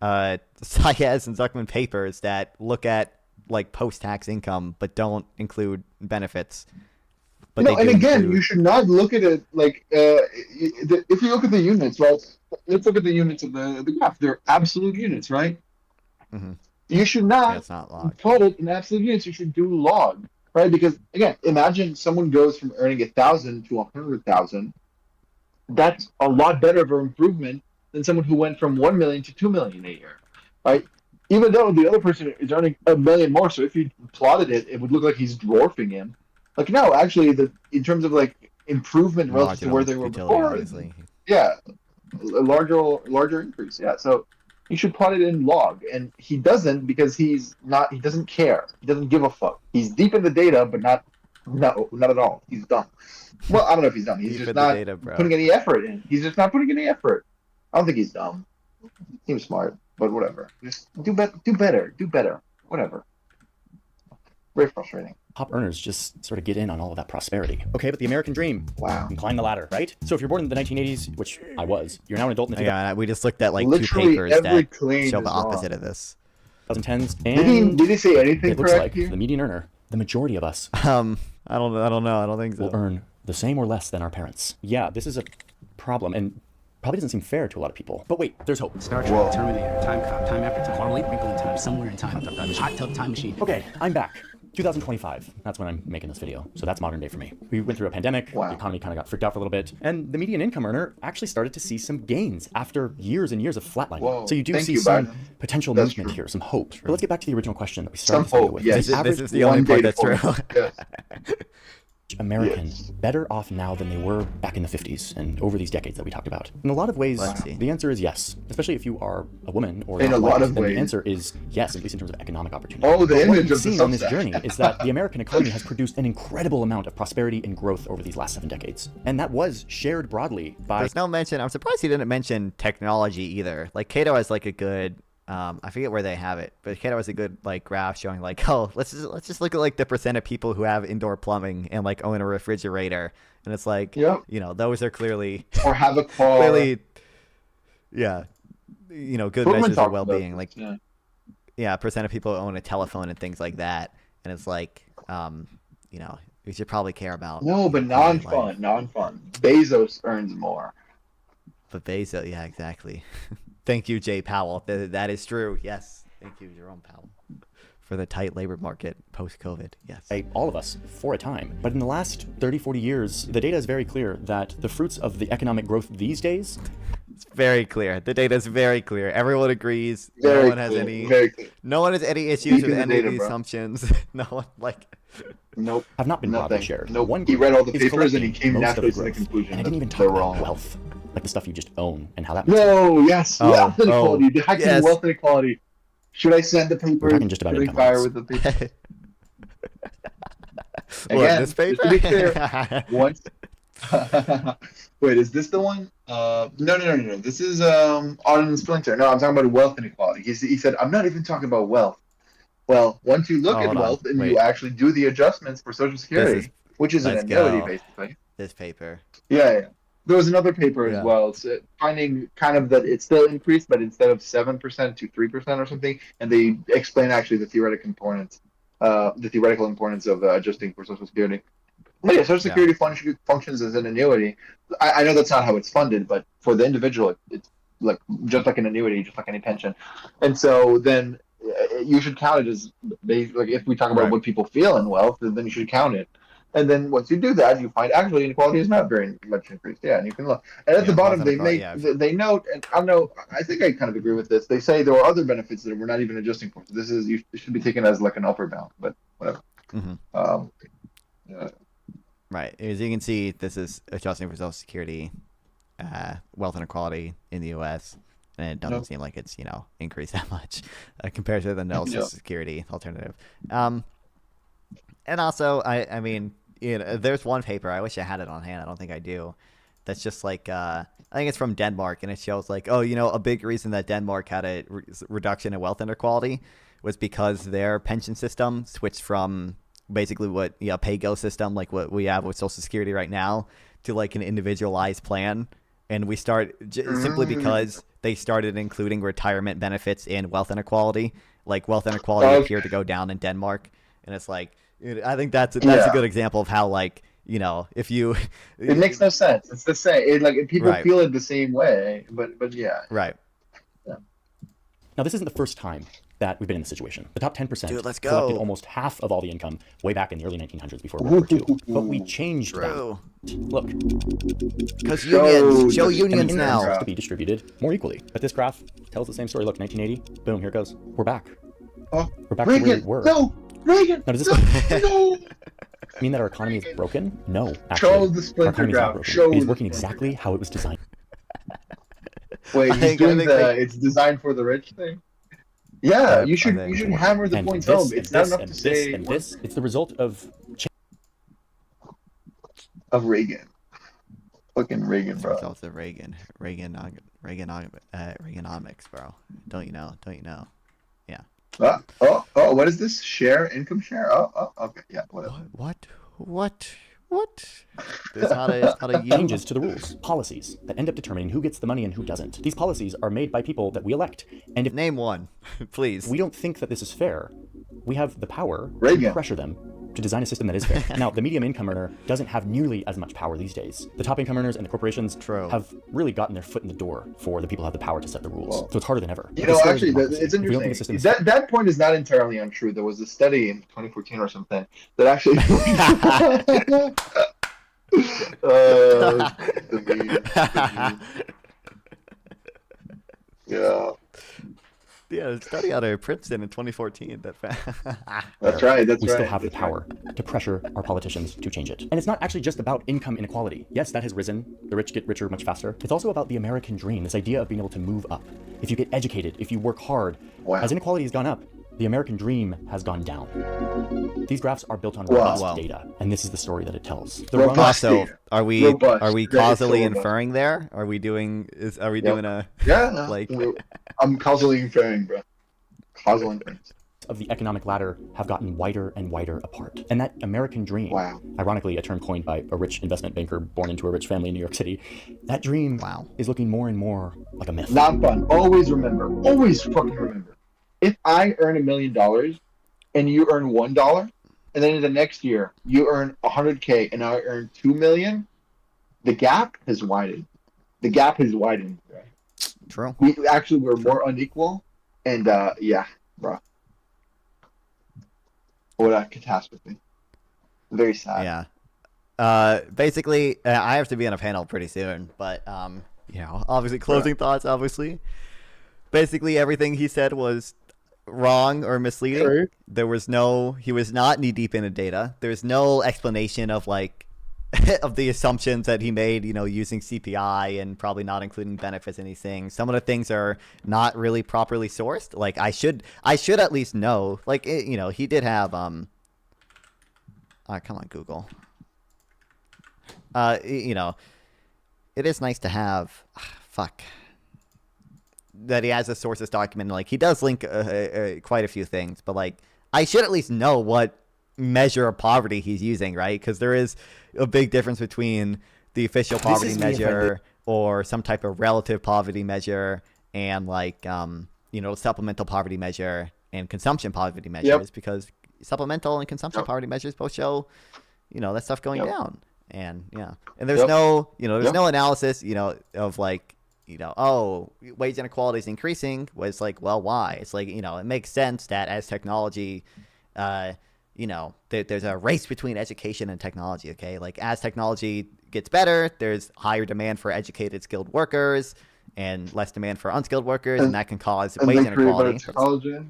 S1: Saez and Zuckman papers that look at like post-tax income but don't include benefits. But
S4: no, and again, you should not look at it like if you look at the units, right? Let's look at the units of the graph. They're absolute units, right?
S1: Mm-hmm.
S4: You should not plot it in absolute units. You should do log, right? Because again, imagine someone goes from earning 1,000 to 100,000. That's a lot better of an improvement than someone who went from 1 million to 2 million a year, right? Even though the other person is earning $1 million more, so if you plotted it, it would look like he's dwarfing him. Like no, actually, in terms of like improvement relative to where they were before,
S1: obviously.
S4: Yeah, a larger increase. Yeah, so you should plot it in log, and he doesn't because he doesn't care. He doesn't give a fuck. He's deep in the data, but not at all. He's dumb. Well, I don't know if he's dumb. He's just not putting any effort in. He's just not putting any effort. I don't think he's dumb. He was smart, but whatever. Just do better. Whatever. Very frustrating.
S2: Top earners just sort of get in on all of that prosperity. Okay, but the American dream.
S4: Wow.
S2: And climb the ladder, right? So if you're born in the 1980s, which I was, you're now an adult in the
S1: Yeah, we just looked at like
S4: literally
S1: 2 papers that show the opposite of this.
S2: 2010s, and
S4: did he say anything
S2: it looks
S4: correct
S2: like
S4: here?
S2: the median earner, the majority of us,
S1: I don't know. I don't think so.
S2: will earn the same or less than our parents. Yeah, this is a problem, and probably doesn't seem fair to a lot of people. But wait, there's hope.
S5: Star Trek, Terminator, Time Cop, Time After Time, Marvel, Wrinkle in Time, Somewhere in Time, Hot Tub Time Machine.
S2: Okay, I'm back. 2025. That's when I'm making this video. So that's modern day for me. We went through a pandemic. The economy kind of got freaked out for a little bit. And the median income earner actually started to see some gains after years and years of flatlining.
S4: Whoa,
S2: so you do see some potential movement here, some hope. But let's get back to the original question that we started the video with.
S4: Yes.
S1: This is the only part that's true.
S4: Yes.
S2: American better off now than they were back in the 50s and over these decades that we talked about? In a lot of ways, the answer is yes, especially if you are a woman or
S4: in a lot of
S2: then
S4: ways.
S2: The answer is yes, at least in terms of economic opportunity.
S4: Oh, the
S2: but
S4: image
S2: what we've
S4: of the
S2: seen on this
S4: Substack.
S2: journey is that the American economy has produced an incredible amount of prosperity and growth over these last 7 decades. And that was shared broadly by...
S1: There's no mention, I'm surprised he didn't mention technology either. Like Cato has like a good, I forget where they have it, but Cato has a good like graph showing like, oh, let's just look at like the percent of people who have indoor plumbing and like own a refrigerator, and it's like, you know, those are clearly
S4: or have a car.
S1: Clearly, yeah, you know, good measures of well-being. Like, percent of people who own a telephone and things like that, and it's like, you know, we should probably care about.
S4: No, but non-fun. Bezos earns more.
S1: But Bezos, yeah, exactly. Thank you, Jay Powell. That is true. Yes. Thank you, Jerome Powell, for the tight labor market post-COVID. Yes.
S2: All of us for a time. But in the last 30, 40 years, the data is very clear that the fruits of the economic growth these days...
S1: It's very clear. The data is very clear. Everyone agrees.
S4: No
S1: one has any issues with any of the assumptions. No one, like...
S4: Nope.
S2: Have not been broadly shared.
S4: Nope.
S2: One
S4: he read all the
S2: is
S4: papers and he
S2: collecting
S4: came
S2: most
S4: naturally
S2: of
S4: to the
S2: growth.
S4: conclusion
S2: And I didn't even
S4: that
S2: talk
S4: they're
S2: about
S4: wrong.
S2: wealth, like the stuff you just own and how that...
S4: No, yes. Wealth inequality. The hacking wealth inequality. Should I send the paper?
S2: We're talking just about
S4: Should I
S2: income
S4: fire
S2: rates.
S4: with the paper?
S1: What, this paper?
S4: Just to be clear, once... Wait, is this the one? No. This is Auden Splinter. No, I'm talking about wealth inequality. He said, I'm not even talking about wealth. Well, once you look at wealth and you actually do the adjustments for Social Security, which is an annuity, basically.
S1: This paper.
S4: Yeah. There was another paper as well. It's finding kind of that it's still increased, but instead of 7% to 3% or something, and they explain actually the theoretical importance of adjusting for Social Security. But yeah, Social Security functions as an annuity. I know that's not how it's funded, but for the individual, it's like just like an annuity, just like any pension. And so then you should count it as like if we talk about
S1: Right.
S4: what people feel in wealth, then you should count it. And then once you do that, you find actually inequality is not very much increased. Yeah, and you can look. And at the
S1: Yeah,
S4: bottom,
S1: wealth
S4: they
S1: inequality.
S4: make
S1: Yeah.
S4: they note, and I know I think I kind of agree with this. They say there are other benefits that we're not even adjusting for. So this is it should be taken as like an upper bound, but whatever.
S1: hmm
S4: Yeah.
S1: Right. As you can see, this is adjusting for Social Security, wealth inequality in the U.S., and it doesn't
S4: Nope.
S1: seem like it's increased that much compared to the no Social
S4: Yeah.
S1: Security alternative. And also, I mean, there's one paper. I wish I had it on hand. I don't think I do. That's just like I think it's from Denmark, and it shows like, oh, a big reason that Denmark had a reduction in wealth inequality was because their pension system switched from basically what pay-go system like what we have with Social Security right now to like an individualized plan, and we start simply because they started including retirement benefits in wealth inequality. Like wealth inequality appeared to go down in Denmark, and it's like I think that's a good example of how like if you
S4: It makes no sense. It's the same. People
S1: Right.
S4: feel it the same way, but yeah.
S1: right.
S2: Now, this isn't the first time that we've been in this situation. The top 10%
S1: Dude, let's
S2: collected
S1: go.
S2: almost half of all the income way back in the early 1900s before World War II. But we changed
S1: True.
S2: that. Look,
S1: Because
S4: Show
S1: show
S4: the
S1: unions
S2: income
S1: now.
S2: starts to be distributed more equally. But this graph tells the same story. Look, 1980, boom, here it goes. We're back.
S4: Oh,
S2: We're back to where we
S4: Reagan,
S2: were.
S4: no, Reagan,
S2: Now, does this
S4: no.
S2: mean that our economy is broken? No, actually.
S4: Show the
S2: Our
S4: splinter
S2: economy is not
S4: graph.
S2: broken.
S4: Show
S2: It is
S4: the
S2: working
S4: splinter
S2: exactly how it was designed.
S4: Wait,
S1: I
S4: he's
S1: think-
S4: doing
S1: I think
S4: it's designed for the rich thing. Yeah,
S1: Yep,
S4: you should
S1: I think-
S4: hammer the
S2: And
S4: points
S2: this,
S4: home.
S2: and
S4: It's not
S2: this,
S4: enough
S2: and
S4: to
S2: this,
S4: say
S2: and this. It's the result of
S4: of Reagan. Fucking Reagan, bro.
S1: Results of Reaganomics, bro. Don't you know? Yeah.
S4: What is this? Income share? Okay, yeah, whatever.
S1: What? It's not a
S2: changes to the rules, policies that end up determining who gets the money and who doesn't. These policies are made by people that we elect. And if
S1: Name one, please.
S2: we don't think that this is fair, we have the power
S4: Reagan.
S2: to pressure them to design a system that is fair. Now, the medium income earner doesn't have nearly as much power these days. The top income earners and the corporations
S1: True.
S2: have really gotten their foot in the door for the people who have the power to set the rules. So it's harder than ever.
S4: You
S2: But
S4: know,
S2: this is
S4: actually,
S2: democracy.
S4: it's
S2: If we don't think
S4: interesting.
S2: the system is
S4: That point is not entirely untrue. There was a study in 2014 or something that actually. The meme. Yeah,
S1: Yeah, a study out of Princeton in 2014 that
S4: that's right. That's
S2: we
S4: right.
S2: still have the
S4: that's right.
S2: power to pressure our politicians to change it. And it's not actually just about income inequality. Yes, that has risen. The rich get richer much faster. It's also about the American dream, this idea of being able to move up. If you get educated, if you work hard,
S4: Wow.
S2: as inequality has gone up, the American dream has gone down. These graphs are built on
S4: Wow.
S2: robust
S1: Wow.
S2: data, and this is the story that it tells. The
S4: Robust.
S2: run-
S1: Also, are we
S4: Robust.
S1: are we
S4: That is so
S1: causally
S4: robust.
S1: inferring there? Are we doing doing a
S4: Yeah, no,
S1: like
S4: I'm causally inferring, bro. Causal inference.
S2: of the economic ladder have gotten wider and wider apart. And that American dream,
S4: Wow.
S2: ironically a term coined by a rich investment banker born into a rich family in New York City, that dream
S1: Wow.
S2: is looking more and more like a myth.
S4: Not fun. Always fucking remember. If I earn $1 million and you earn $1, and then in the next year you earn 100K and I earn 2 million, the gap has widened. Right?
S1: true?
S4: We actually were more unequal, and yeah, bro. What a catastrophe. Very sad.
S1: Yeah. Basically, I have to be on a panel pretty soon, but obviously closing thoughts. Obviously, basically everything he said was wrong or misleading.
S8: True.
S1: He was not knee deep into data. There's no explanation of like of the assumptions that he made, using CPI and probably not including benefits in these things. Some of the things are not really properly sourced. Like I should at least know. Like he did have come on, Google. It is nice to have that he has a sources document. Like he does link quite a few things, but like I should at least know what measure of poverty he's using, right? Because there is a big difference between the official poverty
S2: is me if I
S1: measure or some type of relative poverty measure and like supplemental poverty measure and consumption poverty measures, because supplemental and consumption poverty measures both show that stuff going down. And and there's no analysis of like oh, wage inequality is increasing, was like, well, why? It's like, it makes sense that as technology, there's a race between education and technology, okay? Like, as technology gets better, there's higher demand for educated, skilled workers and less demand for unskilled workers, and that can cause
S4: and
S1: wage
S4: they create better
S1: inequality.
S4: technology.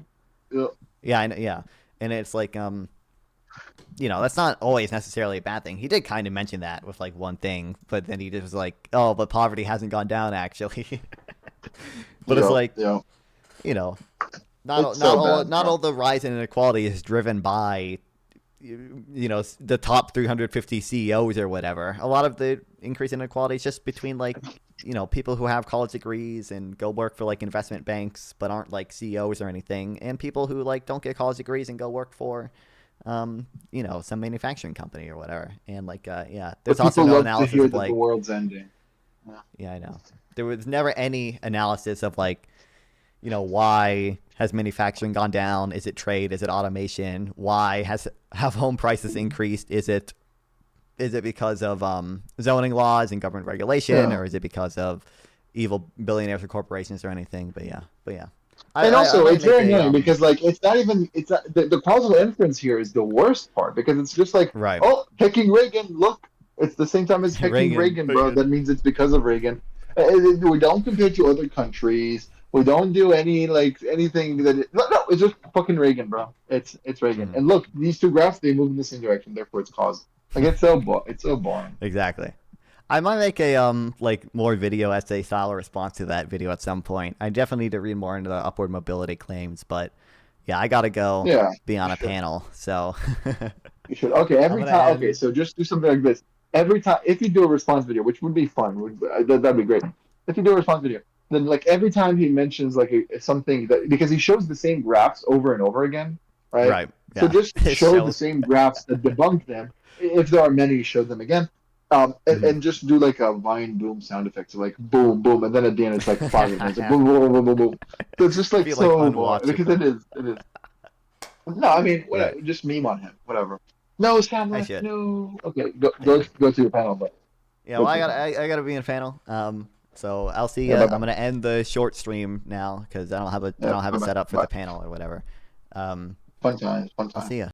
S4: Yeah.
S1: Yeah, yeah. And it's like, that's not always necessarily a bad thing. He did kind of mention that with like one thing, but then he just was like, oh, but poverty hasn't gone down actually. But it's like, not all the rise in inequality is driven by, the top 350 CEOs or whatever. A lot of the increase in inequality is just between like, people who have college degrees and go work for like investment banks but aren't like CEOs or anything, and people who like don't get college degrees and go work for some manufacturing company or whatever. And like, there's also no analysis of like
S4: the world's ending.
S1: Yeah, I know. There was never any analysis of like, why has manufacturing gone down? Is it trade? Is it automation? Why have home prices increased? Is it because of zoning laws and government regulation, or is it because of evil billionaires or corporations or anything? But yeah.
S4: And also, it's very annoying because like the causal inference here is the worst part, because it's just like,
S1: right.
S4: Oh, picking Reagan, look, it's the same time as picking Reagan, bro. That means it's because of Reagan. We don't compare to other countries. We don't do anything that. No, it's just fucking Reagan, bro. It's Reagan. And look, these two graphs, they move in the same direction. Therefore, it's causal. Like, it's so boring.
S1: Exactly. I might make a more video essay style response to that video at some point. I definitely need to read more into the upward mobility claims, but yeah, I gotta go be on a panel. So
S4: you should. Okay, Okay, so just do something like this. Every time, if you do a response video, which would be fun, that'd be great. If you do a response video, then like every time he mentions like something that, because he shows the same graphs over and over again, right?
S1: Right. Yeah.
S4: So just show the same graphs that debunk them. If there are many, show them again. And just do like a Vine boom sound effect, so like boom, boom, and then at the end it's like 5 minutes, like boom, boom, boom, boom, boom. So it's just like so boring, because it is. No, I mean, whatever, just meme on him, whatever. No, Sam, no. Okay, go to your panel, but.
S1: Yeah, well, I gotta be in a panel. So I'll see. I'm gonna end the short stream now because I don't have it set up for the panel or whatever.
S4: Fun times.
S1: I'll see ya.